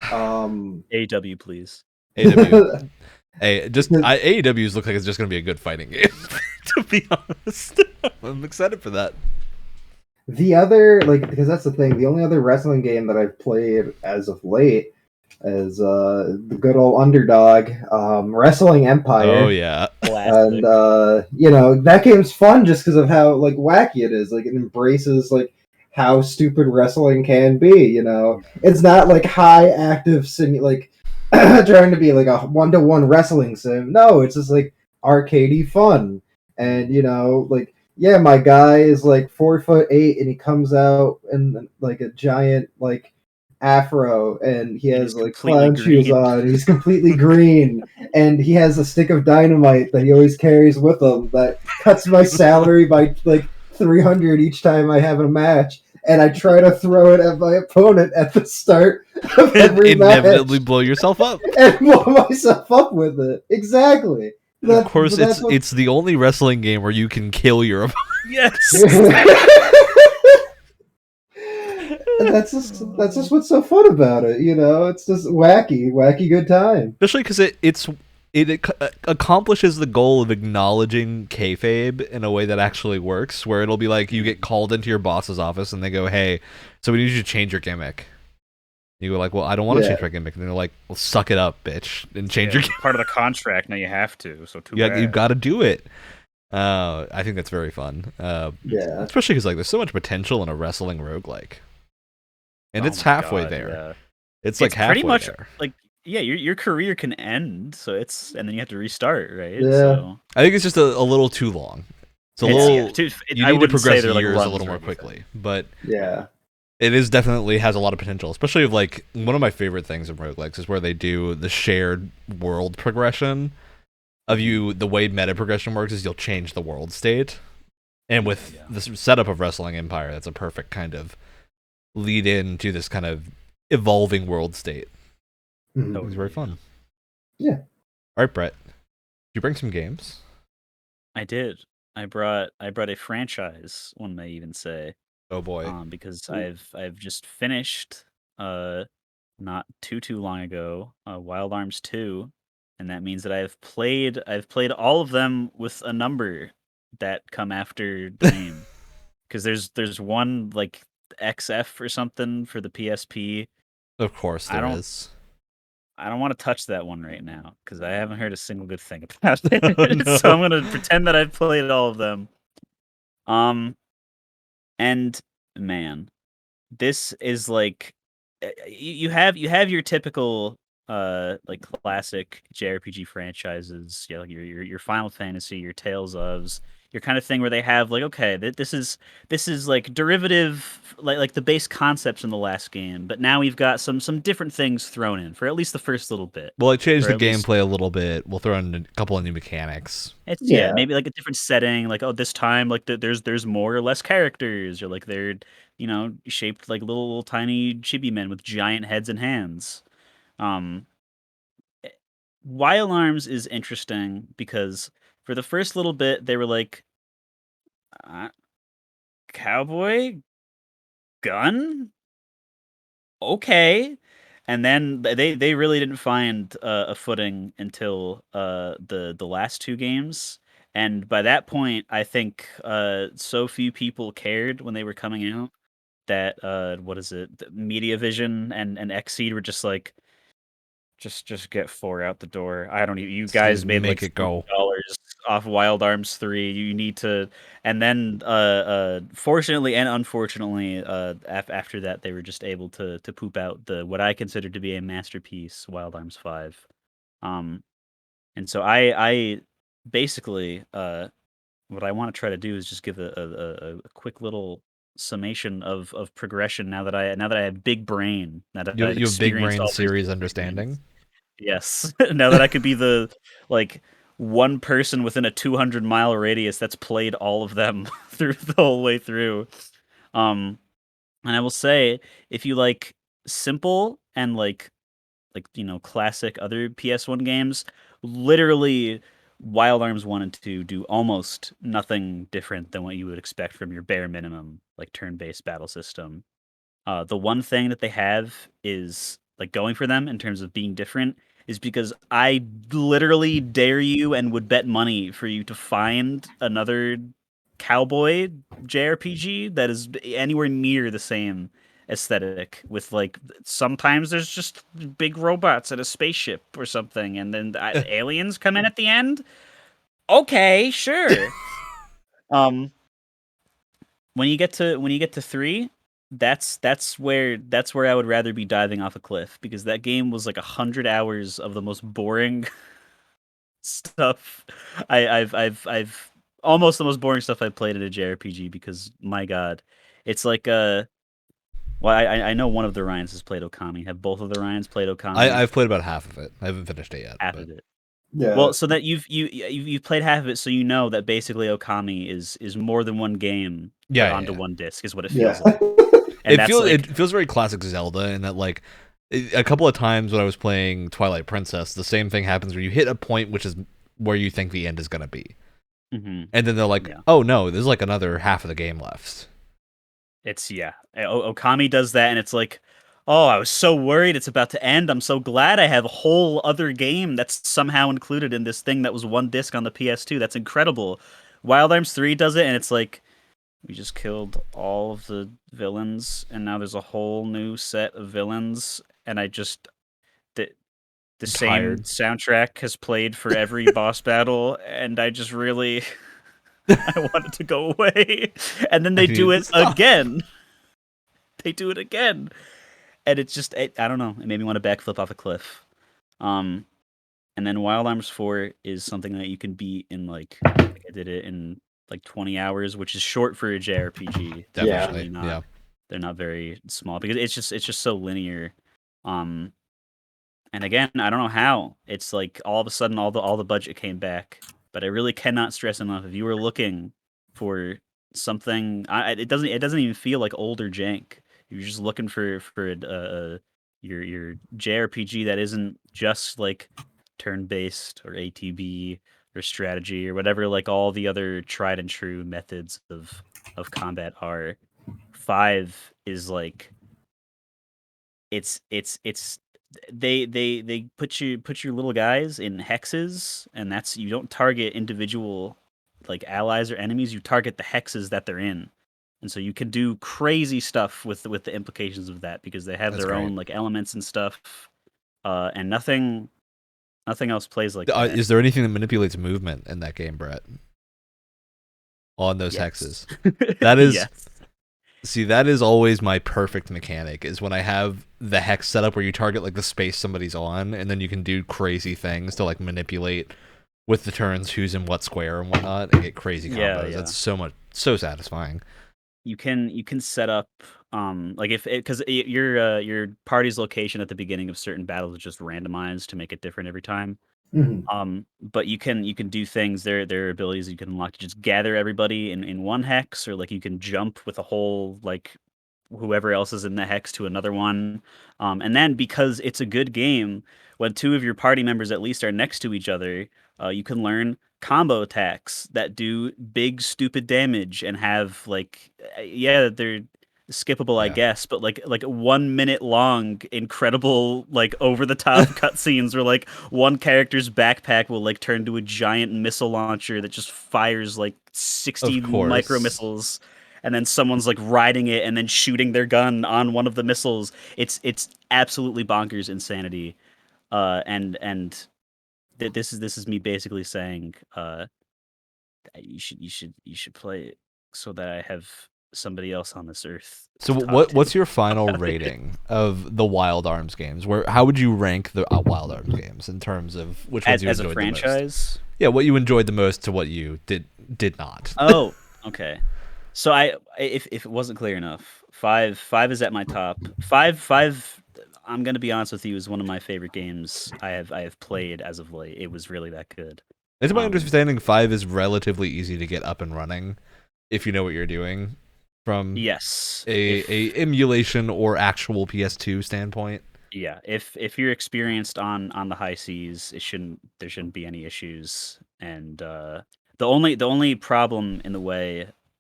AEW, please. AEW. AEW's look like it's just going to be a good fighting game, to be honest. I'm excited for that. The other, because that's the thing, the only other wrestling game that I've played as of late is the good old Underdog, Wrestling Empire. Oh, yeah. And, that game's fun just because of how, wacky it is. It embraces, how stupid wrestling can be, It's not, high active trying to be, a one-to-one wrestling sim. No, it's just, arcadey fun. And, my guy is 4'8" and he comes out in a giant afro and he has clown shoes on. And he's completely green and he has a stick of dynamite that he always carries with him that cuts my salary by 300 each time I have a match. and I try to throw it at my opponent at the start of every Inevitably match blow yourself up. and blow myself up with it. Exactly. Of course, it's the only wrestling game where you can kill your opponent. Yes. And that's just what's so fun about it, you know. It's just wacky good time. Especially because it accomplishes the goal of acknowledging kayfabe in a way that actually works. Where it'll be like you get called into your boss's office and they go, "Hey, so we need you to change your gimmick." You go like, "Well, I don't want to change my gimmick," and they're like, "Well, suck it up, bitch, and change your gimmick." Part of the contract. Now you have to. So too bad. You got to do it. I think that's very fun. Especially because like there's so much potential in a wrestling roguelike. And it's halfway there. Yeah. It's like halfway pretty much there. Like your career can end, and then you have to restart, right? Yeah. So I think it's just a little too long. It's a little. You need to progress years a little more quickly, but yeah, it is definitely has a lot of potential. Especially like one of my favorite things in roguelikes is where they do the shared world progression of you. The way meta progression works is you'll change the world state, and with the setup of Wrestling Empire, that's a perfect kind of lead into this kind of evolving world state. That was very fun. Yeah. All right, Brett. Did you bring some games? I did. I brought a franchise, one may even say. Oh boy. Because I've just finished not too long ago, Wild Arms 2, and that means that I've played all of them with a number that come after the name. Because there's one like XF or something for the PSP. Of course there is. I don't want to touch that one right now because I haven't heard a single good thing about it. No. So I'm gonna pretend that I've played all of them. And man, this is like you have your typical like classic JRPG franchises, like your Final Fantasy, your Tales ofs, your kind of thing where they have like, okay, this is like derivative, like the base concepts in the last game, but now we've got some different things thrown in for at least the first little bit. Well, it changed the gameplay a little bit. We'll throw in a couple of new mechanics. It's maybe like a different setting. Like, oh, this time like there's more or less characters, or like they're shaped like little tiny chibi men with giant heads and hands. Wild Arms is interesting because for the first little bit they were like, cowboy gun, okay, and then they really didn't find a footing until the last two games, and by that point I think so few people cared when they were coming out that what is it, Mediavision and Xseed were just like, just get 4 out the door. I don't even. You guys made make like it go $4 off Wild Arms 3. You need to. And then, fortunately and unfortunately, after that, they were just able to poop out the what I consider to be a masterpiece, Wild Arms 5. And so I basically what I want to try to do is just give a quick little summation of progression now that I have big brain. Now that you have big brain series understanding. Yes. Now that I could be the like one person within a 200-mile radius that's played all of them through the whole way through. And I will say, if you like simple and like classic other PS1 games, literally Wild Arms 1 and 2 do almost nothing different than what you would expect from your bare minimum like turn-based battle system. The one thing that they have is like going for them in terms of being different is because I literally dare you and would bet money for you to find another cowboy JRPG that is anywhere near the same aesthetic, with like sometimes there's just big robots and a spaceship or something, and then the aliens come in at the end. Okay, sure. When you get to 3, that's where I would rather be diving off a cliff, because that game was like 100 hours of the most boring stuff. I've almost the most boring stuff I've played in a JRPG, because my God, it's like well, I know one of the Ryans has played Okami. Have both of the Ryans played Okami? I've played about half of it. I haven't finished it yet. Half of it. Yeah. Well, so that you've played half of it, so you know that basically Okami is more than one game onto one disc, is what it feels like. And that's like, it feels very classic Zelda in that like a couple of times when I was playing Twilight Princess, the same thing happens where you hit a point which is where you think the end is gonna be, and then they're like, oh no, there's like another half of the game left. It's Okami does that, and it's like, oh, I was so worried it's about to end. I'm so glad I have a whole other game that's somehow included in this thing that was one disc on the PS2. That's incredible. Wild Arms 3 does it, and it's like, we just killed all of the villains, and now there's a whole new set of villains, and the same soundtrack has played for every boss battle, and I just really I want it to go away. And then they do it again. They do it again. And it's just, I don't know. It made me want to backflip off a cliff. And then Wild Arms 4 is something that you can beat in like I did it in like 20 hours, which is short for a JRPG. Definitely. Not, they're not very small because it's just so linear. And again, I don't know how. It's like all of a sudden all the budget came back. But I really cannot stress enough, if you were looking for something, it doesn't even feel like old or jank. You're just looking for your JRPG that isn't just like turn-based or ATB or strategy or whatever, like all the other tried and true methods of combat are. 5 is like, it's they put your little guys in hexes, and that's, you don't target individual like allies or enemies, you target the hexes that they're in. And so you can do crazy stuff with the implications of that, because they have their own like elements and stuff. And nothing else plays like that. Is there anything that manipulates movement in that game, Brett? On those hexes. That is yes. See, that is always my perfect mechanic, is when I have the hex set up where you target like the space somebody's on, and then you can do crazy things to like manipulate with the turns who's in what square and whatnot, and get crazy combos. Yeah. That's so satisfying. You can set up like because your party's location at the beginning of certain battles is just randomized to make it different every time. But you can do things. There are abilities you can unlock to just gather everybody in one hex, or like you can jump with a whole like whoever else is in the hex to another one. And then, because it's a good game, when two of your party members at least are next to each other, you can learn combo attacks that do big stupid damage and have like they're skippable, I guess, but like 1 minute long, incredible, like over the top cutscenes where like one character's backpack will like turn to a giant missile launcher that just fires like 60 micro missiles, and then someone's like riding it and then shooting their gun on one of the missiles. It's absolutely bonkers insanity. This is me basically saying, you should play it so that I have somebody else on this earth. So what's your final rating of the Wild Arms games? How would you rank the Wild Arms games in terms of which ones you enjoyed as a franchise? The most? Yeah, what you enjoyed the most to what you did not. Oh, okay. So if it wasn't clear enough, 5 is at my top. 5, I'm gonna be honest with you, is one of my favorite games I have played as of late. It was really that good. It's my understanding 5 is relatively easy to get up and running if you know what you're doing from a emulation or actual PS2 standpoint. Yeah, if you're experienced on the high seas, there shouldn't be any issues. And the only problem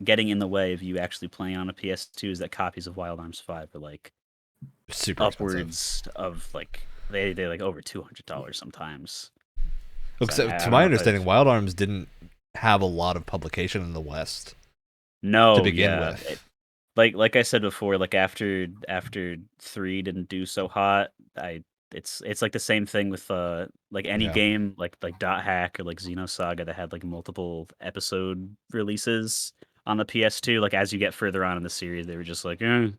getting in the way of you actually playing on a PS2 is that copies of Wild Arms 5 are like super upwards of like they like over $200 sometimes. So to my understanding, Wild Arms didn't have a lot of publication in the West. No, to begin with. Like I said before, like after 3 didn't do so hot, it's like the same thing with like any game like Dot Hack or like Xenosaga that had like multiple episode releases on the PS2. Like as you get further on in the series, they were just like, it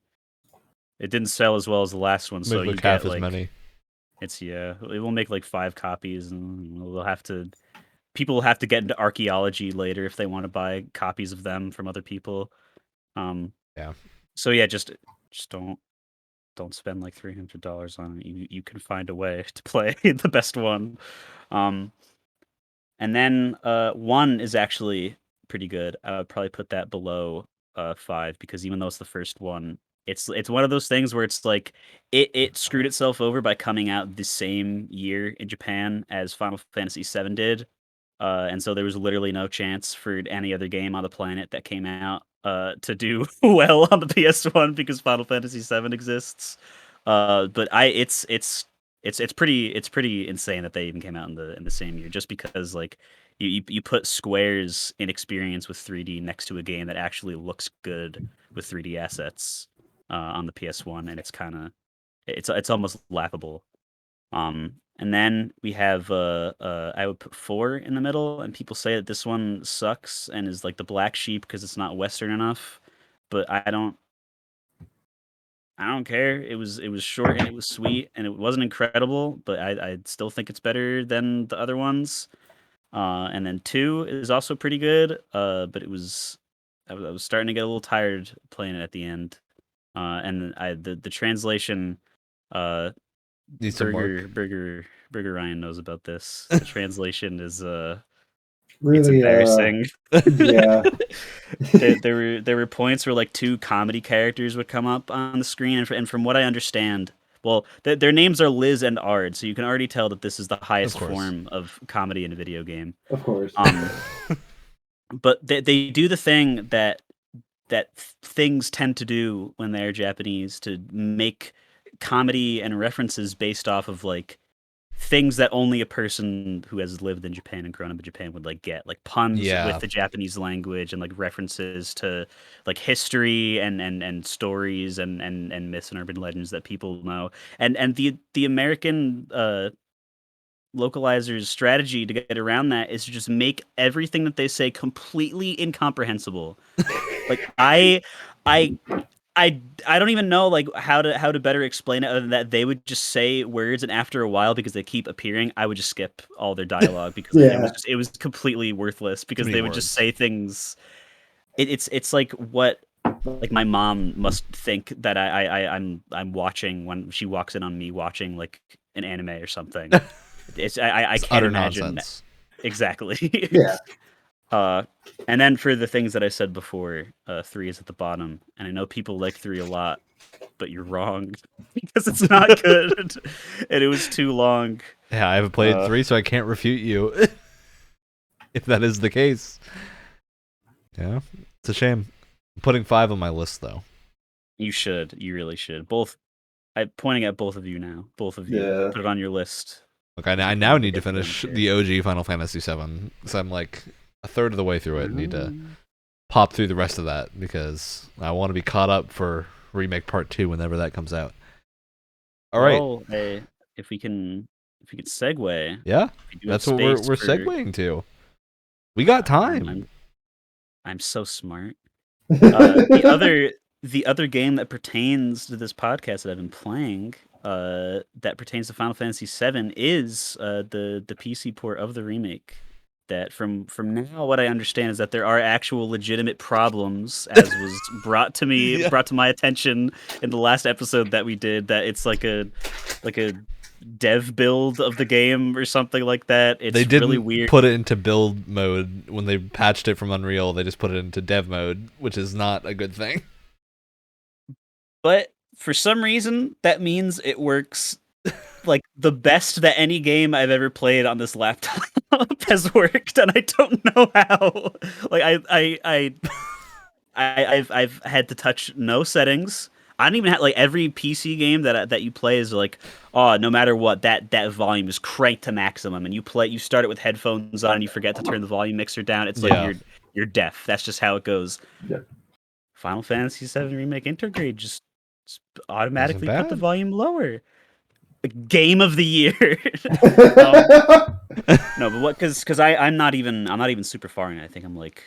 didn't sell as well as the last one, so you half get as like many. It will make like 5 copies, and people will have to get into archaeology later if they want to buy copies of them from other people. So yeah, just don't spend like $300 on it. You can find a way to play the best one. And then 1 is actually pretty good. I would probably put that below 5, because even though it's the first one, it's one of those things where it's like it screwed itself over by coming out the same year in Japan as Final Fantasy VII did. And so there was literally no chance for any other game on the planet that came out to do well on the PS1 because Final Fantasy VII exists. But it's pretty insane that they even came out in the same year, just because like you put Square's inexperience with 3D next to a game that actually looks good with 3D assets on the PS1, and it's almost laughable. And then we have I would put 4 in the middle, and people say that this one sucks and is like the black sheep because it's not Western enough. But I don't care. It was short and it was sweet and it wasn't incredible, but I still think it's better than the other ones. And then 2 is also pretty good. But I was starting to get a little tired playing it at the end. And the translation Needs some work. Burger Ryan knows about this. The translation is it's Really, embarrassing. yeah. There were points where like 2 comedy characters would come up on the screen, and from what I understand, well, their names are Liz and Ard, so you can already tell that this is the highest course. form of comedy in a video game. Of course. But they do the thing that things tend to do when they're Japanese, to make comedy and references based off of like things that only a person who has lived in Japan and grown up in Japan would like get, like puns Yeah. with the Japanese language and like references to like history and stories and myths and urban legends that people know. And the American localizers' strategy to get around that is to just make everything that they say completely incomprehensible. Like I don't even know like how to better explain it other than that they would just say words, and after a while, because they keep appearing, I would just skip all their dialogue because Yeah. it was completely worthless because Too they many would just words. say things. It's like what like my mom must think that I'm watching when she walks in on me watching like an anime or something. I It's can't utter imagine nonsense. exactly. Yeah. And then for the things that I said before, 3 is at the bottom, and I know people like 3 a lot, but you're wrong because it's not good, and it was too long. Yeah, I haven't played Uh, 3, so I can't refute you. If that is the case. Yeah, it's a shame. I'm putting 5 on my list, though. You really should. I'm pointing at both of you now. Both of you, Yeah. put it on your list. Look, I now need to finish the OG Final Fantasy VII, because I'm like a third of the way through it. I need to pop through the rest of that, because I want to be caught up for Remake Part 2 whenever that comes out. All right. Well, hey, if we can segue. Yeah, that's what we're segueing to. We got time. I'm so smart. The other game that pertains to this podcast that I've been playing, that pertains to Final Fantasy VII, is the PC port of the remake. That from now, what I understand is that there are actual legitimate problems, as was brought to my attention in the last episode that we did. That it's like a dev build of the game or something like that. It's they didn't really weird. Put it into build mode when they patched it from Unreal. They just put it into dev mode, which is not a good thing. But for some reason, that means it works like the best that any game I've ever played on this laptop has worked, and I don't know how. Like I've had to touch no settings. I don't even have like every PC game that you play is like, oh, no matter what, that volume is cranked to maximum, and you start it with headphones on, and you forget to turn the volume mixer down. It's like you're deaf. That's just how it goes. Yeah. Final Fantasy VII Remake Intergrade just automatically Wasn't put the bad. volume lower. Game of the year. No, but what? Because I'm not even super far in it. I think I'm like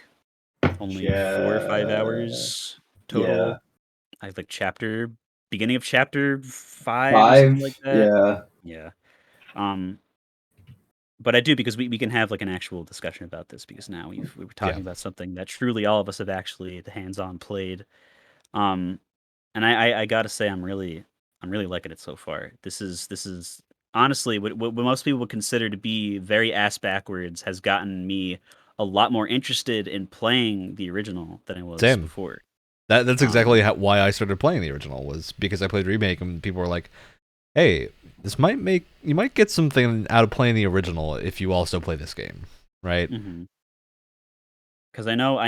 only 4 or 5 hours total. Yeah. I have like beginning of chapter 5 or something like that. Yeah. Yeah. But I do, because we can have like an actual discussion about this, because now we were talking about something that truly all of us have actually the hands-on played. And I gotta say I'm really liking it so far. This is honestly what most people would consider to be very ass backwards has gotten me a lot more interested in playing the original than I was Same. before. That's exactly why I started playing the original, was because I played remake and people were like, "Hey, you might get something out of playing the original if you also play this game, right?" Because I know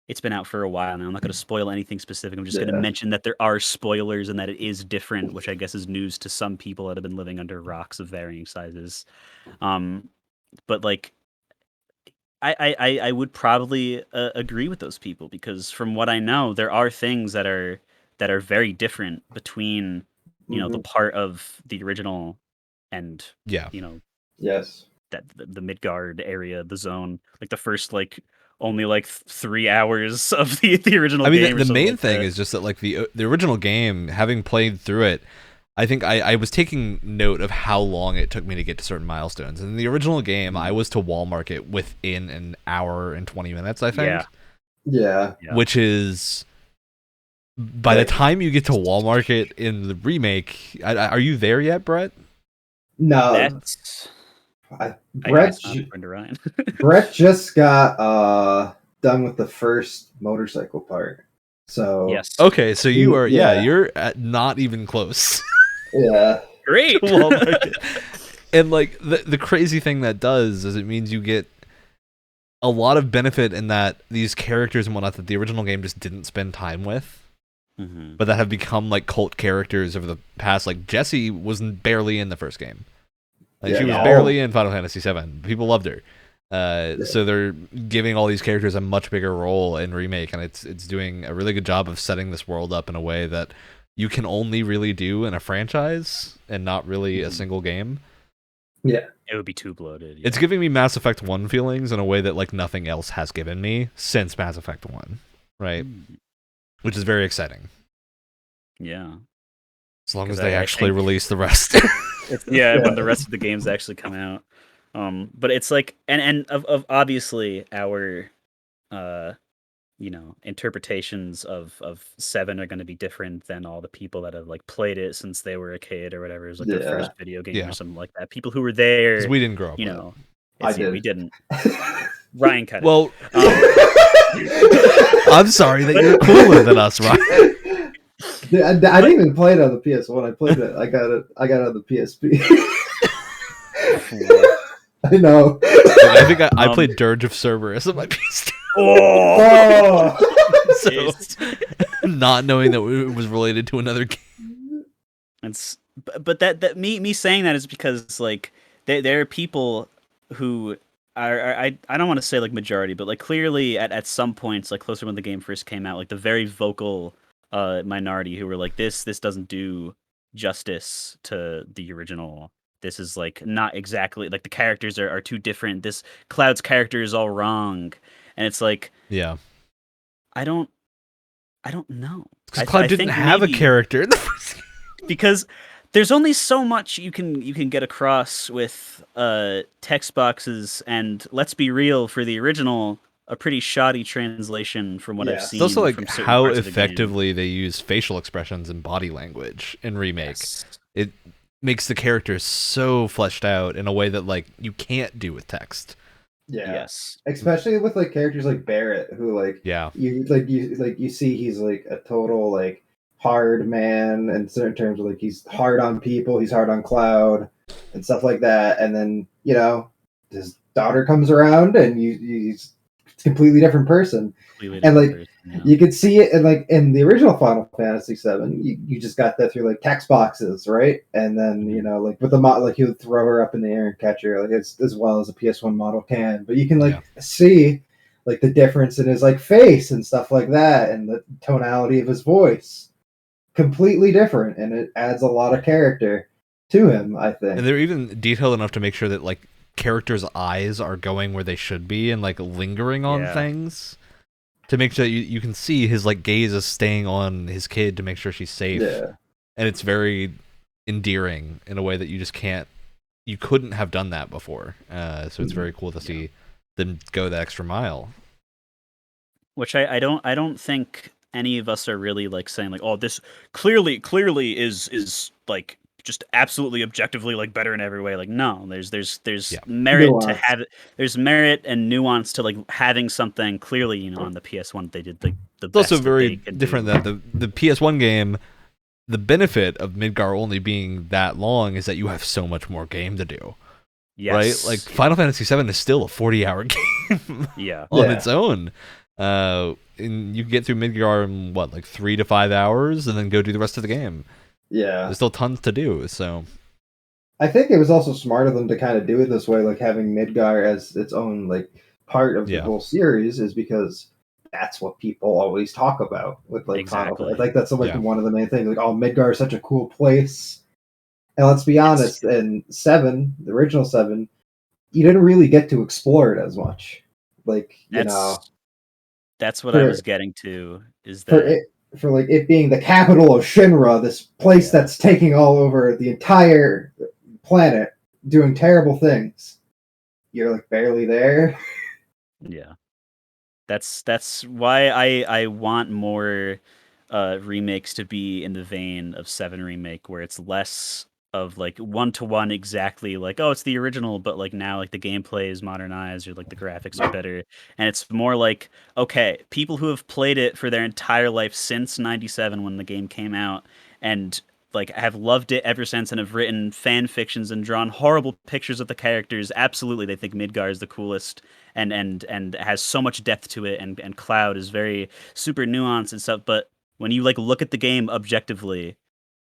it's been out for a while now. I'm not going to spoil anything specific. I'm just going to mention that there are spoilers and that it is different, which I guess is news to some people that have been living under rocks of varying sizes. But like, I would probably agree with those people, because from what I know, there are things that are very different between the part of the original and yes, that the Midgard area, the zone, like the first only 3 hours of the original game. The main thing is just that like the original game, having played through it, I think I was taking note of how long it took me to get to certain milestones. In the original game, I was to wall market within an hour and 20 minutes, I think. Yeah. Which is, by the time you get to wall market in the remake, are you there yet, Brett? No. Brett just got done with the first motorcycle part. So yes. Okay, so you are you're not even close. Yeah. Great. And like the crazy thing that does is it means you get a lot of benefit in that these characters and whatnot that the original game just didn't spend time with. But that have become like cult characters over the past. Like Jessie was barely in the first game. Like she was barely in Final Fantasy VII. People loved her. So they're giving all these characters a much bigger role in remake, and it's doing a really good job of setting this world up in a way that you can only really do in a franchise and not really a single game. Yeah, it would be too bloated. It's giving me Mass Effect 1 feelings in a way that like nothing else has given me since Mass Effect 1, right? Which is very exciting. Yeah. As long as they actually release the rest. When the rest of the games actually come out. But it's like, and of obviously our, interpretations of 7 are going to be different than all the people that have like played it since they were a kid or whatever. It was like their first video game or something like that. People who were there. 'Cause we didn't grow up. I did. We didn't. Ryan cut it. Well, I'm sorry that you're cooler than us, Ryan. I didn't even play it on the PS1. I played it. I got it on the PSP. I know. I think I played Dirge of Cerberus on my PS2. So, not knowing that it was related to another game. But that me saying that is because like there are people who are I don't want to say like majority, but like clearly at some points, like closer when the game first came out, like the very vocal minority who were like this doesn't do justice to the original. This is like not exactly like the characters are too different. This Cloud's character is all wrong, and it's like I don't know. Because Cloud didn't have a character in the first game. Because there's only so much you can get across with text boxes, and let's be real, for the original, a pretty shoddy translation from what I've seen. It's also like how effectively they use facial expressions and body language in remake. Yes. It makes the characters so fleshed out in a way that like you can't do with text. Yeah. Yes. Especially with like characters like Barrett, who you see he's like a total like hard man in certain terms of like he's hard on people, he's hard on Cloud and stuff like that. And then, his daughter comes around and he's a completely different person. You could see it in the original Final Fantasy VII. You just got that through like text boxes, right? And then like with the mod, like he would throw her up in the air and catch her, like as well as a PS1 model can. But you can see like the difference in his like face and stuff like that, and the tonality of his voice, completely different, and it adds a lot of character to him, I think. And they're even detailed enough to make sure that like characters' eyes are going where they should be and like lingering on things. To make sure that you can see his like gaze is staying on his kid to make sure she's safe. Yeah. And it's very endearing in a way that you couldn't have done that before. So it's very cool to see them go the extra mile. Which I don't think any of us are really like saying like, oh, this clearly is like just absolutely objectively like better in every way. Like no, there's Yeah. merit to Nuance. have there's merit and nuance to like having something. Clearly, you know, on the PS1 they did the It's also best that they very can different do. that the PS1 game, the benefit of Midgar only being that long is that you have so much more game to do. Yes. Right? Like Final Fantasy VII is still a 40-hour game Yeah. on Yeah. its own. And you can get through Midgar in what, like 3 to 5 hours, and then go do the rest of the game. Yeah. There's still tons to do. So I think it was also smart of them to kind of do it this way, like having Midgar as its own like part of the Yeah. whole series, is because that's what people always talk about with like Final Exactly. Fantasy. Like that's like Yeah. one of the main things. Like, oh, Midgar is such a cool place. And let's be It's- honest, in 7, the original 7, you didn't really get to explore it as much. Like, you know, That's what for- I was getting to. Is for that it for like it being the capital of Shinra, this place Yeah. that's taking all over the entire planet, doing terrible things. You're like barely there. yeah. That's why I want more remakes to be in the vein of 7 remake, where it's less of like one to one exactly like, oh, it's the original, but like now like the gameplay is modernized or like the graphics are better, and it's more like, okay, people who have played it for their entire life since 97 when the game came out, and like have loved it ever since and have written fan fictions and drawn horrible pictures of the characters. Absolutely, they think Midgar is the coolest and has so much depth to it, and Cloud is very super nuanced and stuff. But when you like look at the game objectively,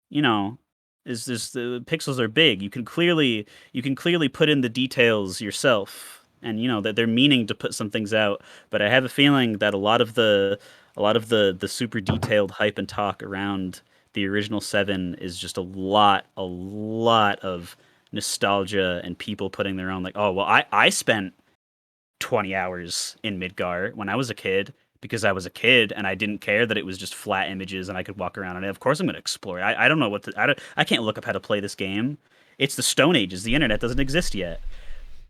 you know, is this the pixels are big. You can clearly put in the details yourself, and you know that they're meaning to put some things out. But I have a feeling that a lot of the super detailed hype and talk around the original 7 is just a lot of nostalgia and people putting their own like, oh well, I spent 20 hours in Midgar when I was a kid because I was a kid and I didn't care that it was just flat images and I could walk around on it. Of course I'm going to explore. I don't know I can't look up how to play this game. It's the Stone Ages. The internet doesn't exist yet.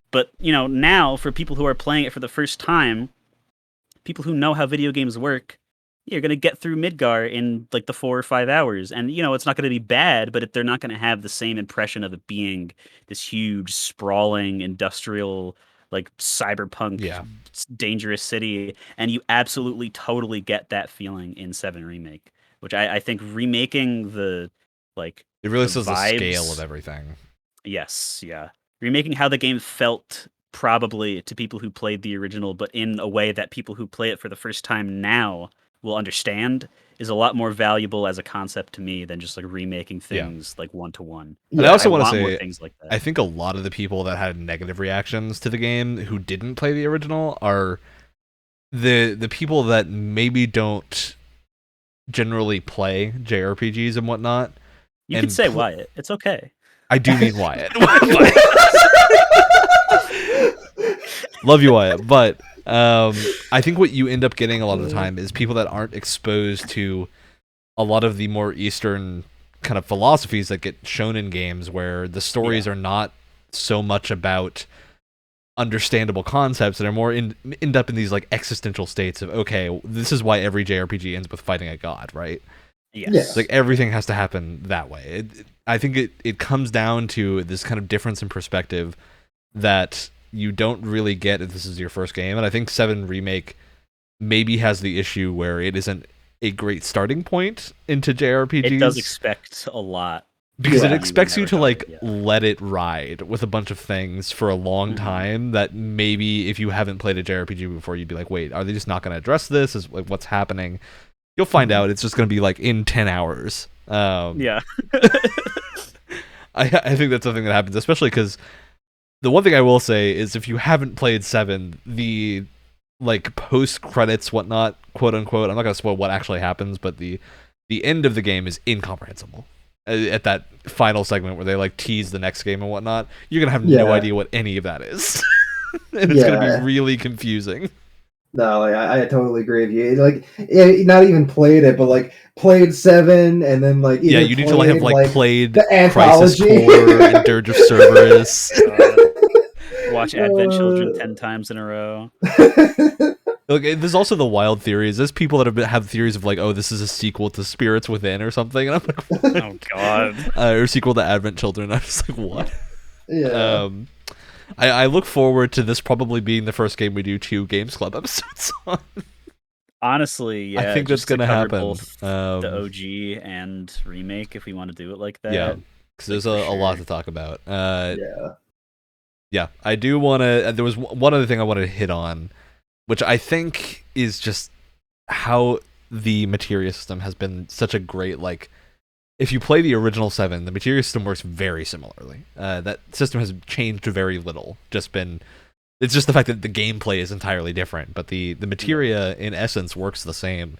But, you know, now for people who are playing it for the first time, people who know how video games work, you're going to get through Midgar in like the 4 or 5 hours. And, you know, it's not going to be bad, but they're not going to have the same impression of it being this huge, sprawling, industrial, like cyberpunk, Yeah. dangerous city. And you absolutely, totally get that feeling in 7 Remake, which I think remaking the, like, it really the shows the scale vibes- of everything. Yes, yeah. Remaking how the game felt probably to people who played the original, but in a way that people who play it for the first time now will understand, is a lot more valuable as a concept to me than just like remaking things like one to one. And I also want to more say, things like that. I think a lot of the people that had negative reactions to the game who didn't play the original are the people that maybe don't generally play JRPGs and whatnot. You and could say Wyatt. It's okay. I do mean Wyatt. Love you, Wyatt. But I think what you end up getting a lot of the time is people that aren't exposed to a lot of the more Eastern kind of philosophies that get shown in games, where the stories are not so much about understandable concepts and are more end up in these like existential states of, okay, this is why every JRPG ends with fighting a god, right? Yes. Yeah. It's like everything has to happen that way. I think it comes down to this kind of difference in perspective that you don't really get if this is your first game. And I think 7 Remake maybe has the issue where it isn't a great starting point into JRPGs. It does expect a lot. Because it Yeah. expects you to like Yeah. let it ride with a bunch of things for a long time that maybe if you haven't played a JRPG before, you'd be like, wait, are they just not going to address this? Is like what's happening? You'll find out it's just going to be like in 10 hours. Yeah. I think that's something that happens, especially because the one thing I will say is if you haven't played 7, the like post credits whatnot, quote unquote, I'm not going to spoil what actually happens, but the end of the game is incomprehensible. At that final segment where they like tease the next game and whatnot, you're gonna have no idea what any of that is, and it's gonna be really confusing. No, like I totally agree with you. Like, not even played it, but like played 7, and then like Yeah, you need to have like played the Crisis anthology. Core and Dirge of Cerberus. Watch Advent Children 10 times in a row. Okay, there's also the wild theories. There's people that have theories of like, oh, this is a sequel to Spirits Within or something, and I'm like, what? Oh God. Or sequel to Advent Children. I'm just like, what? Yeah. I look forward to this probably being the first game we do 2 Games Club episodes on. Honestly, yeah. I think that's just to gonna cover happen. both the OG and remake, if we want to do it like that. Yeah, because there's a lot to talk about. Yeah, I do want to. There was one other thing I wanted to hit on, which I think is just how the materia system has been such a great, like, if you play the original 7, the materia system works very similarly. That system has changed very little. It's just the fact that the gameplay is entirely different, but the materia in essence works the same.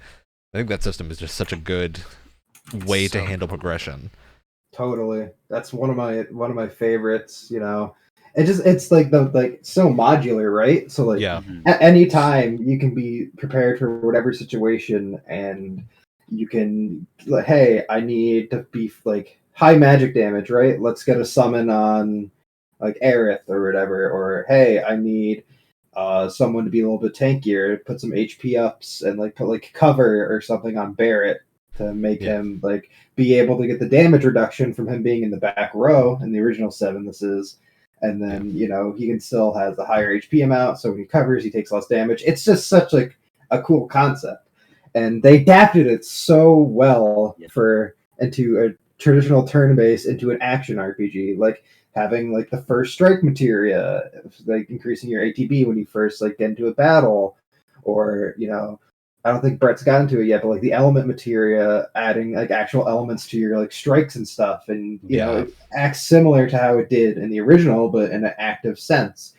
I think that system is just such a good way to handle progression. Totally, that's one of my favorites. You know, it's like so modular, right? So like, yeah, at any time you can be prepared for whatever situation, and you can like, hey, I need to be like high magic damage, right? Let's get a summon on like Aerith or whatever, or hey, I need someone to be a little bit tankier, put some HP ups and like put like cover or something on Barrett to make him like be able to get the damage reduction from him being in the back row in the original 7 this is. And then, you know, he can still have the higher HP amount, so when he covers he takes less damage. It's just such like a cool concept. And they adapted it so well into a traditional turn-based into an action RPG. Like having like the first strike materia, like increasing your ATB when you first like get into a battle, or you know, I don't think Brett's gotten to it yet, but like the element materia, adding like actual elements to your like strikes and stuff, and you know, it acts similar to how it did in the original, but in an active sense.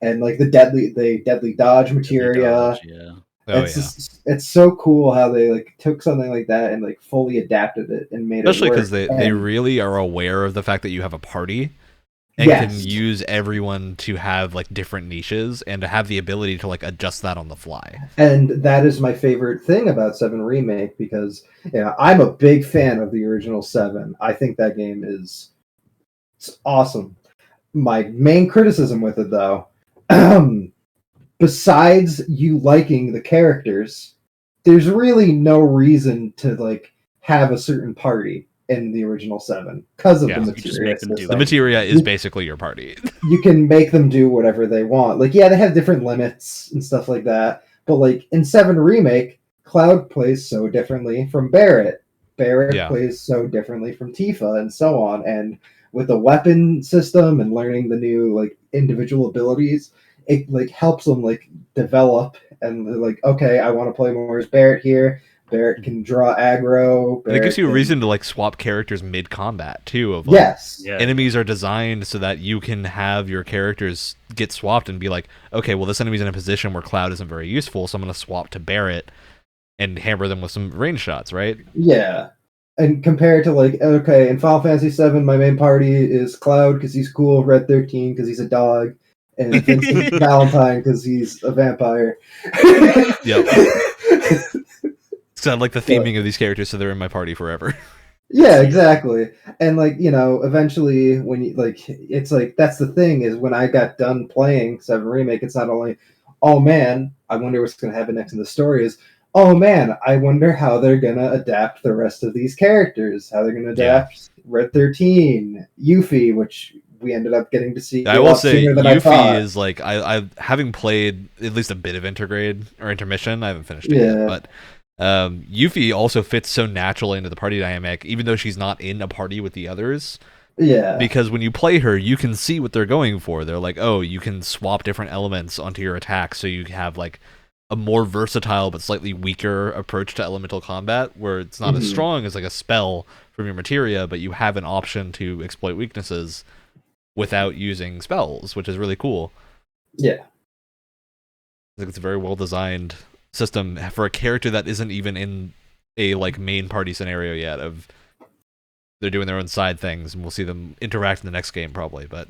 And like the deadly dodge materia. It's so cool how they like took something like that and like fully adapted it and made especially it because they really are aware of the fact that you have a party and can use everyone to have like different niches and to have the ability to like adjust that on the fly. And that is my favorite thing about 7 Remake, because I'm a big fan of the original 7. I think that game is awesome. My main criticism with it though, besides you liking the characters, there's really no reason to like have a certain party in the original 7 because of the materia. The materia is basically your party. You can make them do whatever they want. Like, yeah, they have different limits and stuff like that, but like in 7 Remake, Cloud plays so differently from Barrett. Barrett plays so differently from Tifa, and so on. And with the weapon system and learning the new like individual abilities, it like helps them like develop and they're like, okay, I want to play more as Barrett here. Barrett can draw aggro. And it gives you a reason to like swap characters mid combat too. Of like, enemies are designed so that you can have your characters get swapped and be like, okay, well this enemy's in a position where Cloud isn't very useful, so I'm gonna swap to Barrett and hammer them with some range shots, right? Yeah. And compared to like, okay, in Final Fantasy VII, my main party is Cloud because he's cool, Red 13 because he's a dog, and Vincent Valentine because he's a vampire. Yep. So I like the theming of these characters, so they're in my party forever. Yeah, exactly. And like, you know, eventually when you like, it's like that's the thing is when I got done playing 7 Remake, it's not only, oh man, I wonder what's going to happen next in the story. Is, oh man, I wonder how they're going to adapt the rest of these characters. How they're going to adapt Red 13, Yuffie, which we ended up getting to see. I will say Yuffie is like I having played at least a bit of Intergrade or Intermission. I haven't finished it yet, but Yuffie also fits so naturally into the party dynamic, even though she's not in a party with the others. Yeah. Because when you play her, you can see what they're going for. They're like, oh, you can swap different elements onto your attack, so you have like a more versatile but slightly weaker approach to elemental combat, where it's not as strong as like a spell from your materia, but you have an option to exploit weaknesses without using spells, which is really cool. Yeah. I think it's a very well designed system for a character that isn't even in a like main party scenario yet. Of they're doing their own side things, and we'll see them interact in the next game probably. But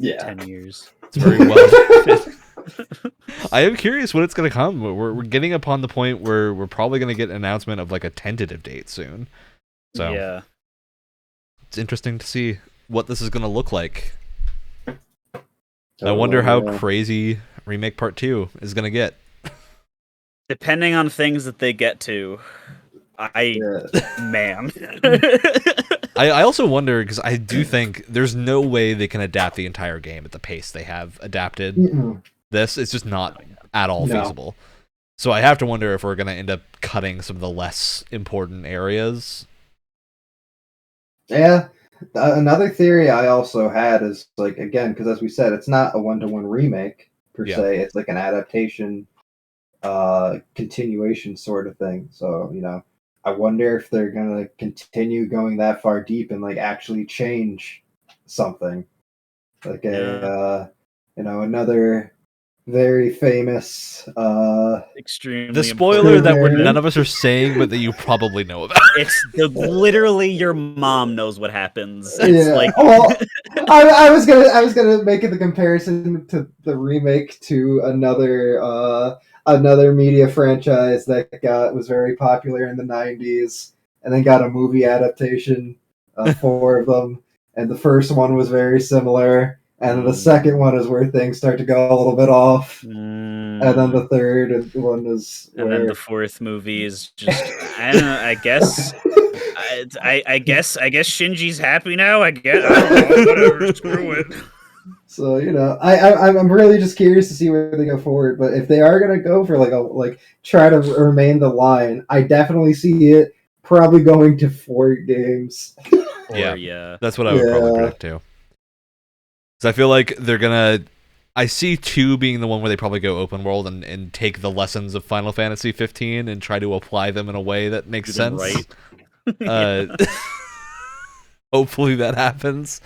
10 years, it's very well. I am curious when it's going to come. We're getting upon the point where we're probably going to get an announcement of like a tentative date soon. So yeah, it's interesting to see what this is going to look like. I wonder how crazy Remake Part 2 is going to get. Depending on things that they get to, man. I also wonder, because I do think there's no way they can adapt the entire game at the pace they have adapted this. It's just not at all feasible. So I have to wonder if we're going to end up cutting some of the less important areas. Yeah. Another theory I also had is, like, again, because as we said, it's not a one-to-one remake per se. It's like an adaptation, continuation sort of thing. So, I wonder if they're gonna continue going that far deep and like actually change something, like another very famous extremely the spoiler that none variant. of us are saying, but that you probably know about. It's literally your mom knows what happens. It's like, well, I was gonna make the comparison to the remake to another media franchise that was very popular in the 90s and then got a movie adaptation, 4 of them, and the first one was very similar, and the second one is where things start to go a little bit off, and then the third one is and then the fourth movie is just, I don't know, I guess Shinji's happy now. I don't know, whatever, screw it. So I'm really just curious to see where they go forward. But if they are gonna go for try to remain the line, I definitely see it probably going to 4 games. Yeah, that's what I would probably predict too. Because I feel like they're gonna. I see 2 being the one where they probably go open world and take the lessons of Final Fantasy 15 and try to apply them in a way that makes sense. Right. Hopefully that happens.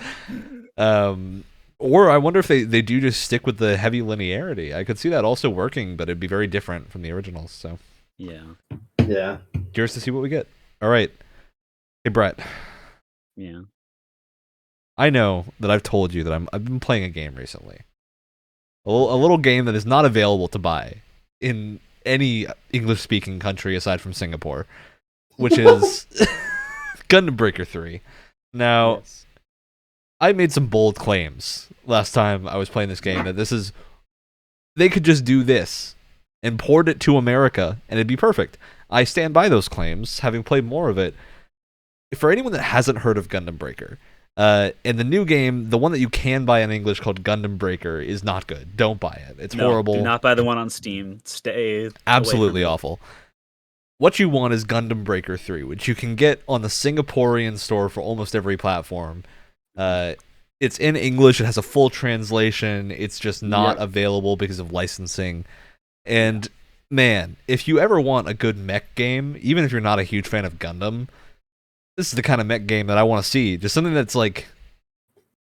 Or I wonder if they do just stick with the heavy linearity. I could see that also working, but it'd be very different from the originals. So yeah. Curious to see what we get. All right. Hey, Brett. Yeah. I know that I've told you that I've been playing a game recently. A little game that is not available to buy in any English-speaking country aside from Singapore, which is Gundam Breaker 3. Now, I made some bold claims last time I was playing this game that they could just do this and port it to America and it'd be perfect. I stand by those claims, having played more of it. For anyone that hasn't heard of Gundam Breaker, in the new game, the one that you can buy in English called Gundam Breaker is not good. Don't buy it. It's horrible. Do not buy the one on Steam. Stay absolutely awful. What you want is Gundam Breaker 3, which you can get on the Singaporean store for almost every platform. It's in English. It has a full translation. It's just not available because of licensing. And man, if you ever want a good mech game, even if you're not a huge fan of Gundam, this is the kind of mech game that I want to see. Just something that's like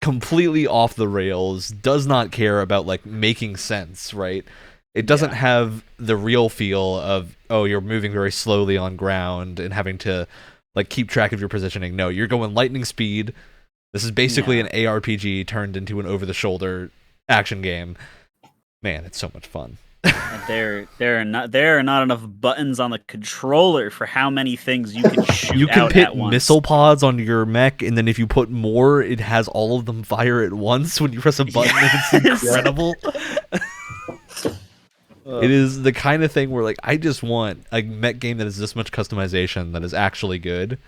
completely off the rails, does not care about like making sense, right? It doesn't have the real feel of, oh, you're moving very slowly on ground and having to like keep track of your positioning. No, you're going lightning speed. This is basically an ARPG turned into an over-the-shoulder action game. Man, it's so much fun. There are not enough buttons on the controller for how many things you can shoot. You can out put at once. missile pods on your mech, and then if you put more, it has all of them fire at once when you press a button. And it's incredible. It is the kind of thing where like I just want a mech game that has this much customization that is actually good.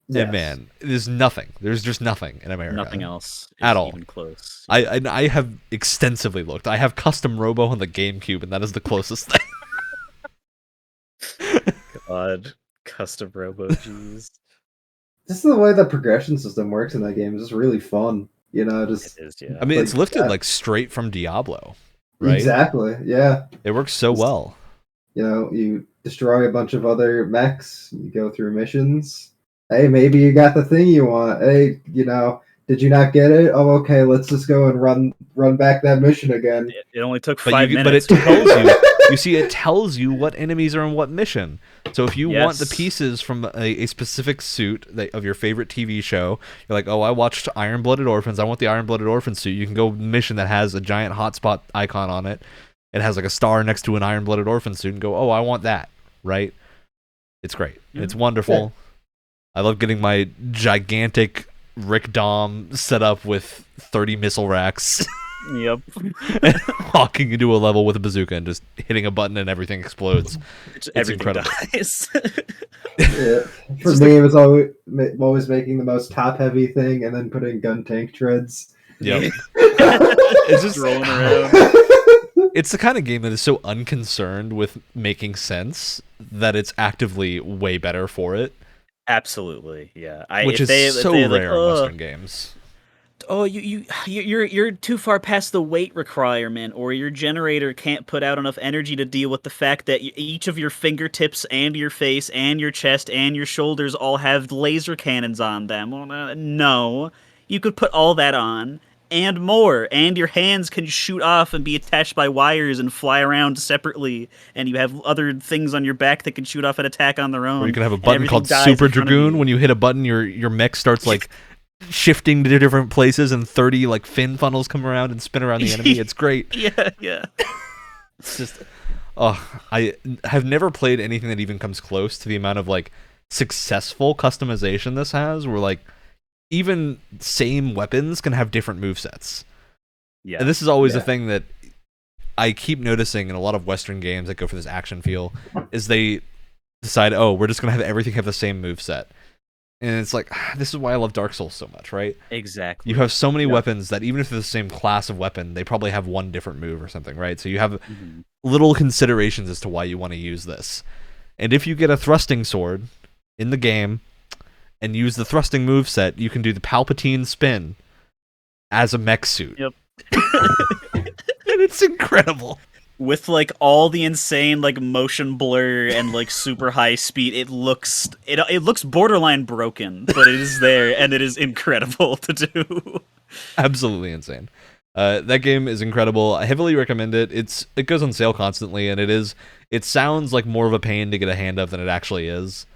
Yes. And man, there's nothing. There's just nothing in America. Nothing else at all. Even close. I have extensively looked. I have custom Robo on the GameCube, and that is the closest thing. God, custom Robo, jeez. Just the way the progression system works in that game is just really fun. Just it is, yeah. I mean, it's lifted like straight from Diablo, right? Exactly. Yeah. It works so well. You destroy a bunch of other mechs. You go through missions. Hey, maybe you got the thing you want. Hey, did you not get it? Oh, okay, let's just go and run back that mission again. It only took 5 minutes. But it tells you. You see, it tells you what enemies are in what mission. So if you want the pieces from a specific suit of your favorite TV show, you're like, oh, I watched Iron-Blooded Orphans. I want the Iron-Blooded Orphan suit. You can go mission that has a giant hotspot icon on it. It has like a star next to an Iron-Blooded Orphan suit and go, oh, I want that, right? It's great. Mm-hmm. It's wonderful. Yeah. I love getting my gigantic Rick Dom set up with 30 missile racks. Yep. Walking into a level with a bazooka and just hitting a button and everything explodes. It's Everything incredible. dies. Yeah. For me, it was always making the most top-heavy thing and then putting gun tank treads. Yep. It's just rolling around. It's the kind of game that is so unconcerned with making sense that it's actively way better for it. Absolutely, yeah. Which is so rare in Western games. Oh, you're too far past the weight requirement, or your generator can't put out enough energy to deal with the fact that each of your fingertips and your face and your chest and your shoulders all have laser cannons on them. Well, no, you could put all that on and more, and your hands can shoot off and be attached by wires and fly around separately, and you have other things on your back that can shoot off an attack on their own. Or you can have a button called Super Dragoon. When you hit a button, your mech starts like shifting to different places, and 30 like fin funnels come around and spin around the enemy. It's great. Yeah. It's just, I have never played anything that even comes close to the amount of like successful customization this has. Where like even same weapons can have different movesets. Yeah, and this is always a thing that I keep noticing in a lot of Western games that go for this action feel. Is they decide, oh, we're just gonna have everything have the same moveset. And it's like, this is why I love Dark Souls so much, right? Exactly. You have so many weapons that even if they're the same class of weapon, they probably have one different move or something, right? So you have little considerations as to why you want to use this. And if you get a thrusting sword in the game and use the thrusting moveset, you can do the Palpatine spin as a mech suit. Yep. And it's incredible. With like all the insane like motion blur and like super high speed, it looks borderline broken, but it is there and it is incredible to do. Absolutely insane. That game is incredible. I heavily recommend it. It goes on sale constantly, and it sounds like more of a pain to get a hand of than it actually is.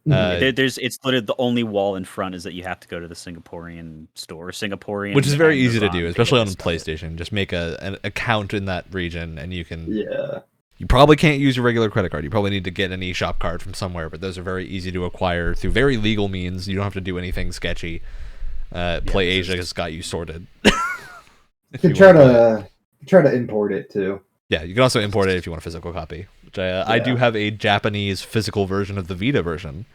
It's literally the only wall in front is that you have to go to the Singaporean store, which is very easy to do, especially on PlayStation. Just make an account in that region, and you can. Yeah. You probably can't use your regular credit card. You probably need to get an eShop card from somewhere, but those are very easy to acquire through very legal means. You don't have to do anything sketchy. Play Asia has got you sorted. You can try to import it too. Yeah, you can also import it if you want a physical copy. Which I do have a Japanese physical version of the Vita version.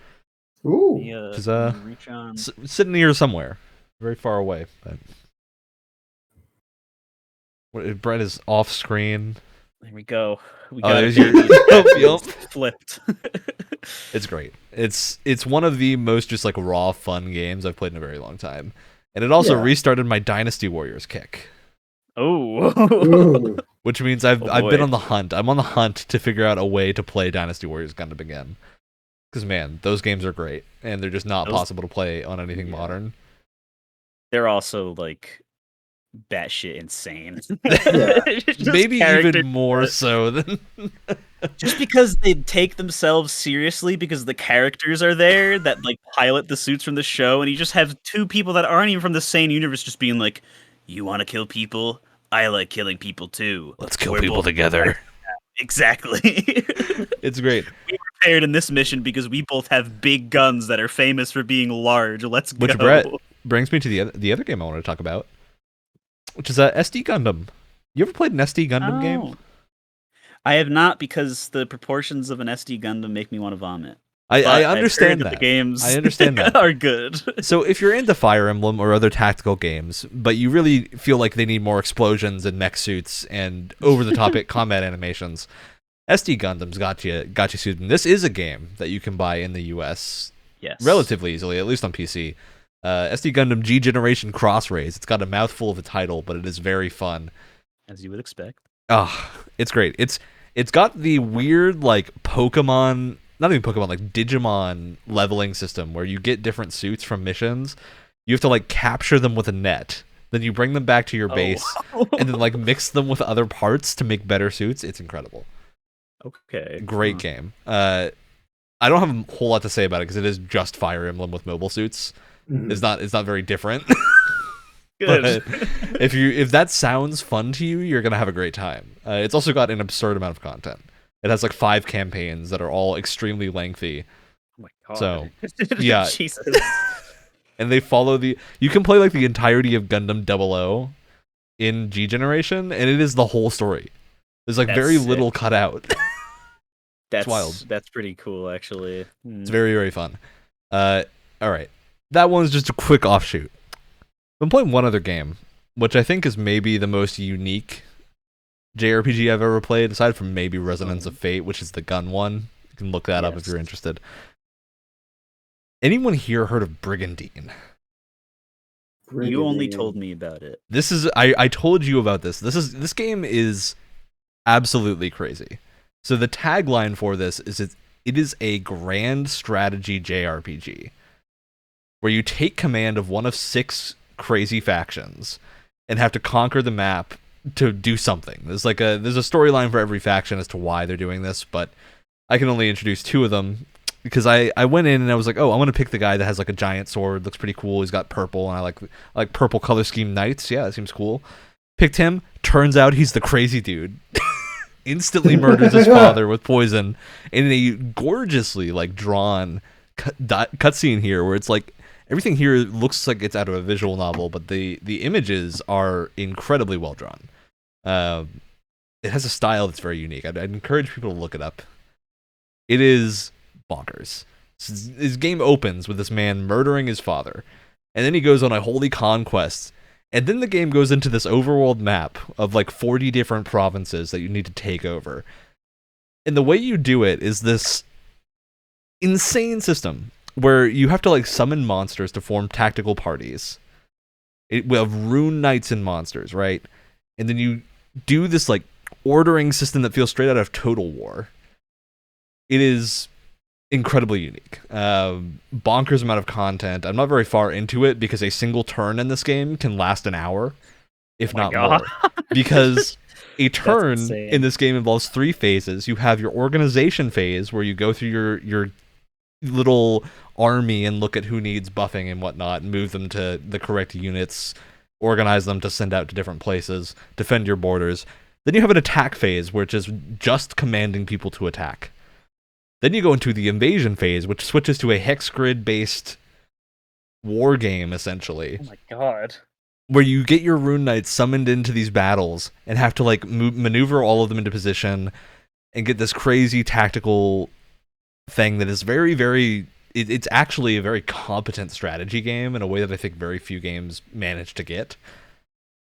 Ooh. Which is sitting here somewhere, very far away. But Brett is off screen. There we go. There's your flipped. It's great. It's one of the most just like raw fun games I've played in a very long time, and it also restarted my Dynasty Warriors kick. Oh. Which means I've been on the hunt. I'm on the hunt to figure out a way to play Dynasty Warriors Gundam again. Because, man, those games are great, and they're just not possible to play on anything modern. They're also, like, batshit insane. Maybe even more so than... Just because they take themselves seriously because the characters are there that, like, pilot the suits from the show, and you just have two people that aren't even from the same universe just being like, you want to kill people? I like killing people, too. Let's kill people together. Exactly. It's great. We were paired in this mission because we both have big guns that are famous for being large. Let's go. Which, Brett, brings me to the other game I want to talk about, which is SD Gundam. You ever played an SD Gundam game? I have not, because the proportions of an SD Gundam make me want to vomit. I understand that. The games I understand that. are good. So if you're into Fire Emblem or other tactical games, but you really feel like they need more explosions and mech suits and over-the-top combat animations, SD Gundam's got you suited. This is a game that you can buy in the US relatively easily, at least on PC. SD Gundam G Generation Cross Rays. It's got a mouthful of a title, but it is very fun. As you would expect. Oh, it's great. It's got the weird like Pokemon... Not even Pokemon, like Digimon leveling system where you get different suits from missions. You have to like capture them with a net. Then you bring them back to your base and then like mix them with other parts to make better suits. It's incredible. Okay. Great game. I don't have a whole lot to say about it because it is just Fire Emblem with mobile suits. Mm-hmm. It's not very different. Good. If that sounds fun to you, you're gonna have a great time. It's also got an absurd amount of content. It has like 5 campaigns that are all extremely lengthy. Oh my god. So, yeah. Jesus. And they follow you can play like the entirety of Gundam 00 in G Generation, and it is the whole story. There's like That's very sick. little cut out. That's wild. That's pretty cool, actually. It's very, very fun. All right. That one's just a quick offshoot. I'm playing one other game, which I think is maybe the most unique JRPG I've ever played, aside from maybe Resonance of Fate, which is the gun one. You can look that up if you're interested. Anyone here heard of Brigandine? You only told me about it. This is I told you about this. This game is absolutely crazy. So the tagline for this is it is a grand strategy JRPG where you take command of one of 6 crazy factions and have to conquer the map to do something. There's a storyline for every faction as to why they're doing this, but I can only introduce 2 of them because I went in and I was like, oh, I want to pick the guy that has like a giant sword, looks pretty cool. He's got purple, and I like purple color scheme knights. Yeah, that seems cool. Picked him. Turns out he's the crazy dude. Instantly murders his father with poison in a gorgeously like drawn cutscene here, where it's like everything here looks like it's out of a visual novel, but the images are incredibly well drawn. It has a style that's very unique. I'd encourage people to look it up. It is bonkers. His game opens with this man murdering his father, and then he goes on a holy conquest. And then the game goes into this overworld map of like 40 different provinces that you need to take over. And the way you do it is this insane system where you have to like summon monsters to form tactical parties. We have rune knights and monsters, right? And then you do this like ordering system that feels straight out of Total War. It is incredibly unique. Bonkers amount of content. I'm not very far into it because a single turn in this game can last an hour, if not more. Because a turn in this game involves 3 phases. You have your organization phase where you go through your little army and look at who needs buffing and whatnot, and move them to the correct units, organize them to send out to different places, defend your borders. Then you have an attack phase, which is just commanding people to attack. Then you go into the invasion phase, which switches to a hex grid-based war game, essentially. Oh my god. Where you get your rune knights summoned into these battles and have to like maneuver all of them into position and get this crazy tactical thing that is very, very... It's actually a very competent strategy game in a way that I think very few games manage to get.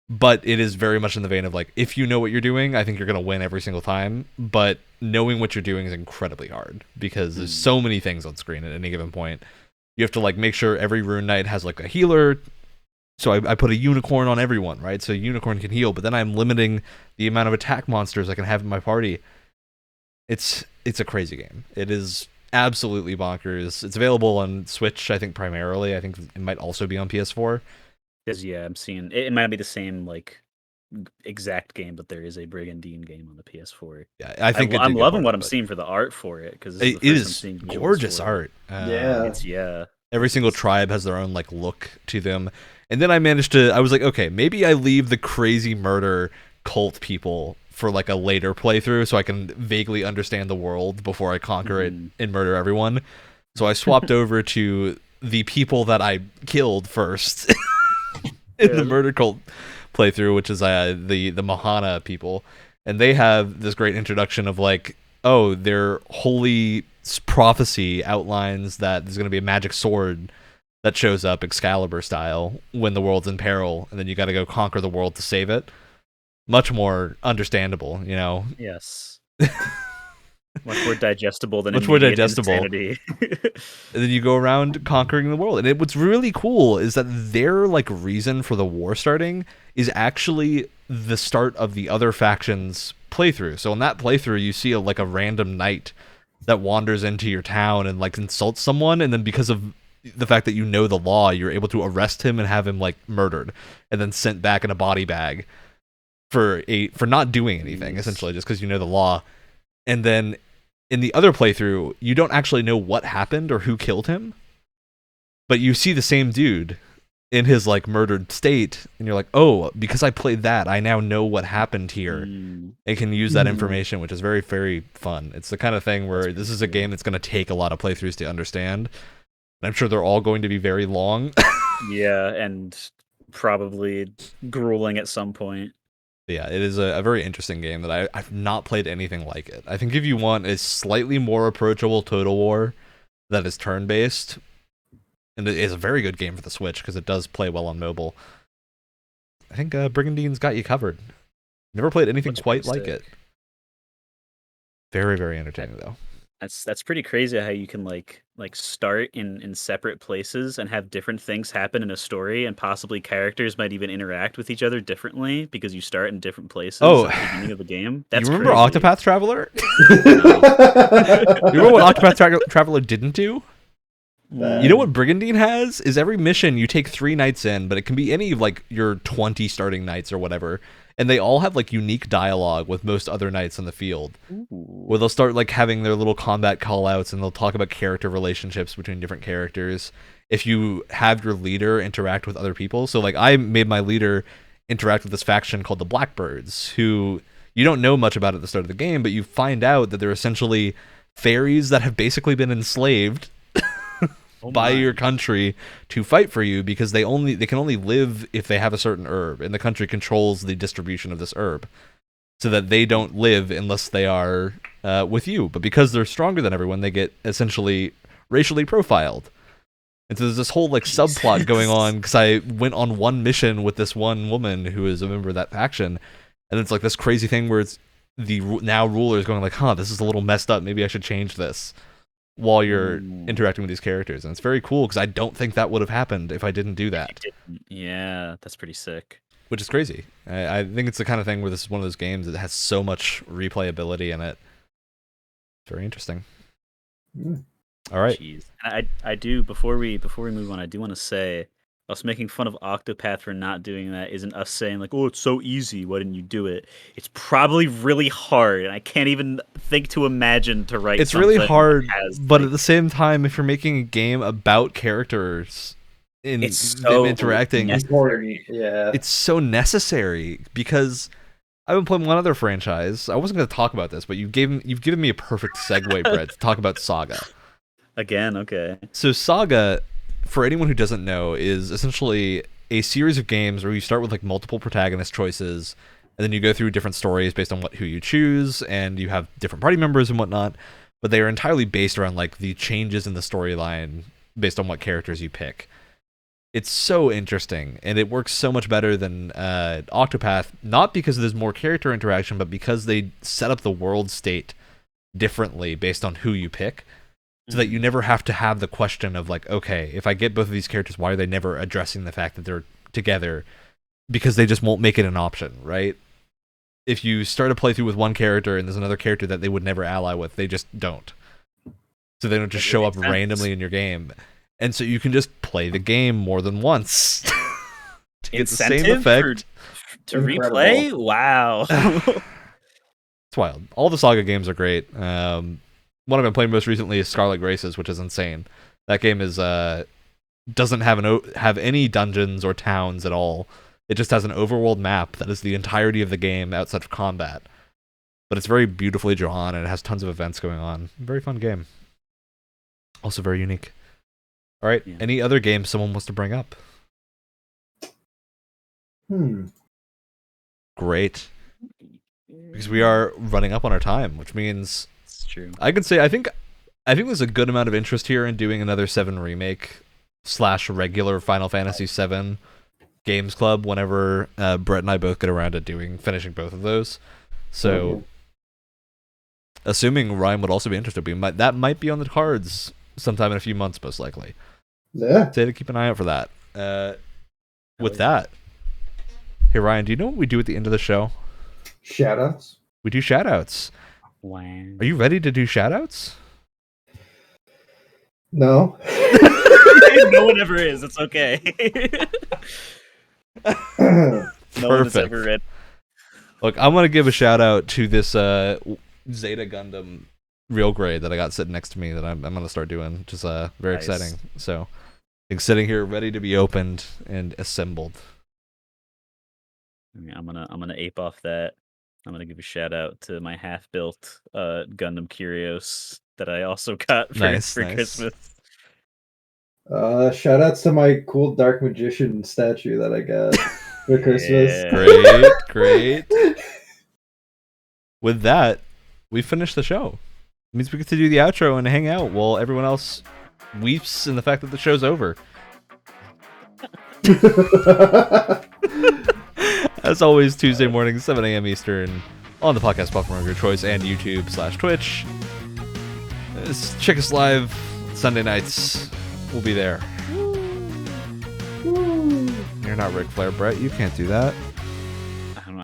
But it is very much in the vein of like, if you know what you're doing, I think you're going to win every single time. But knowing what you're doing is incredibly hard because there's so many things on screen at any given point. You have to like make sure every rune knight has like a healer. So I put a unicorn on everyone, right? So a unicorn can heal, but then I'm limiting the amount of attack monsters I can have in my party. It's a crazy game. It is absolutely bonkers. It's available on Switch, I think primarily. I think it might also be on PS4. Yeah, I'm seeing it might not be the same like exact game, but there is a Brigandine game on the PS4. Yeah, I think I'm loving what I'm seeing for the art for it because it is gorgeous art. Every single tribe has their own like look to them, and then I was like, okay, maybe I leave the crazy murder cult people for like a later playthrough so I can vaguely understand the world before I conquer it and murder everyone. So I swapped over to the people that I killed first. In the murder cult playthrough, which is the Mahana people, and they have this great introduction of like, oh, their holy prophecy outlines that there's going to be a magic sword that shows up Excalibur style when the world's in peril, and then you got to go conquer the world to save it. Much more understandable, you know. Yes. Much more digestible than insanity. And then you go around conquering the world. And what's really cool is that their like reason for the war starting is actually the start of the other faction's playthrough. So in that playthrough, you see a random knight that wanders into your town and like insults someone, and then because of the fact that you know the law, you're able to arrest him and have him like murdered and then sent back in a body bag for not doing anything, essentially, just because you know the law. And then in the other playthrough, you don't actually know what happened or who killed him, but you see the same dude in his like murdered state, and you're like, oh, because I played that, I now know what happened here. I can use that information, which is very, very fun. It's the kind of thing where this is a game that's going to take a lot of playthroughs to understand. And I'm sure they're all going to be very long. Yeah, and probably grueling at some point. Yeah, it is a very interesting game that I've not played anything like it. I think if you want a slightly more approachable Total War that is turn-based, and it is a very good game for the Switch because it does play well on mobile, I think Brigandine's got you covered. Never played anything Looks quite pretty like sick. it. Very, very entertaining, though. That's pretty crazy how you can like start in separate places and have different things happen in a story, and possibly characters might even interact with each other differently because you start in different places Oh, at the beginning of the game. You That's remember crazy. Octopath Traveler? No. You remember what Octopath Traveler didn't do? Mm. You know what Brigandine has? Is every mission you take 3 nights in, but it can be any of like your 20 starting nights or whatever, and they all have like unique dialogue with most other knights in the field. Where they'll start like having their little combat callouts, and they'll talk about character relationships between different characters. If you have your leader interact with other people, so like I made my leader interact with this faction called the Blackbirds, who you don't know much about at the start of the game, but you find out that they're essentially fairies that have basically been enslaved by your country to fight for you because they can only live if they have a certain herb, and the country controls the distribution of this herb, so that they don't live unless they are with you. But because they're stronger than everyone, they get essentially racially profiled. And so there's this whole like subplot going on because I went on one mission with this one woman who is a member of that faction, and it's like this crazy thing where it's the now ruler is going like, huh, this is a little messed up. Maybe I should change this while you're interacting with these characters. And it's very cool because I don't think that would have happened if I didn't do that. Yeah, that's pretty sick. Which is crazy. I think it's the kind of thing where this is one of those games that has so much replayability in it. Very interesting. All right. Jeez. I do before we move on, I do want to say us making fun of Octopath for not doing that isn't us saying like, oh, it's so easy, why didn't you do it? It's probably really hard, and I can't even think to imagine to write. It's really hard, but like, at the same time, if you're making a game about characters in it's so them interacting, Important. Yeah. it's so necessary because I've been playing one other franchise. I wasn't going to talk about this, but you've given me a perfect segue, Brett, to talk about Saga. Again, okay. So Saga, for anyone who doesn't know, is essentially a series of games where you start with like multiple protagonist choices, and then you go through different stories based on who you choose, and you have different party members and whatnot. But they are entirely based around like the changes in the storyline based on what characters you pick. It's so interesting, and it works so much better than Octopath, not because there's more character interaction, but because they set up the world state differently based on who you pick, so that you never have to have the question of like, okay, if I get both of these characters, why are they never addressing the fact that they're together? Because they just won't make it an option, right? If you start a playthrough with one character and there's another character that they would never ally with, they just don't. So they don't just show up randomly in your game. And so you can just play the game more than once to get the same effect. To replay? Wow. It's wild. All the Saga games are great. One I've been playing most recently is Scarlet Graces, which is insane. That game is doesn't have any dungeons or towns at all. It just has an overworld map that is the entirety of the game outside of combat. But it's very beautifully drawn, and it has tons of events going on. Very fun game. Also very unique. All right, Any other games someone wants to bring up? Great. Because we are running up on our time, which means it's true. I could say I think there's a good amount of interest here in doing another 7 remake / regular Final Fantasy 7 Games Club whenever Brett and I both get around to finishing both of those. So, assuming Ryan would also be interested, that might be on the cards sometime in a few months, most likely. Yeah. Say to keep an eye out for that. With that, hey Ryan, do you know what we do at the end of the show? Shoutouts. We do shoutouts. Wow. Are you ready to do shoutouts? No. No one ever is. It's okay. No one has ever read. Look, I'm gonna give a shout out to this Zeta Gundam real grade that I got sitting next to me that I'm gonna start doing, which is very exciting. So, it's sitting here ready to be opened and assembled. I'm gonna ape off that. I'm gonna give a shout out to my half-built Gundam Curios that I also got for Christmas. Shout outs to my cool Dark Magician statue that I got for Christmas. Yeah. Great. With that, we finished the show. It means we get to do the outro and hang out while everyone else weeps in the fact that the show's over. As always, Tuesday morning, 7 a.m. Eastern, on the podcast platform of your choice and YouTube/Twitch. Check us live Sunday nights. We'll be there. You're not Ric Flair, Brett. You can't do that.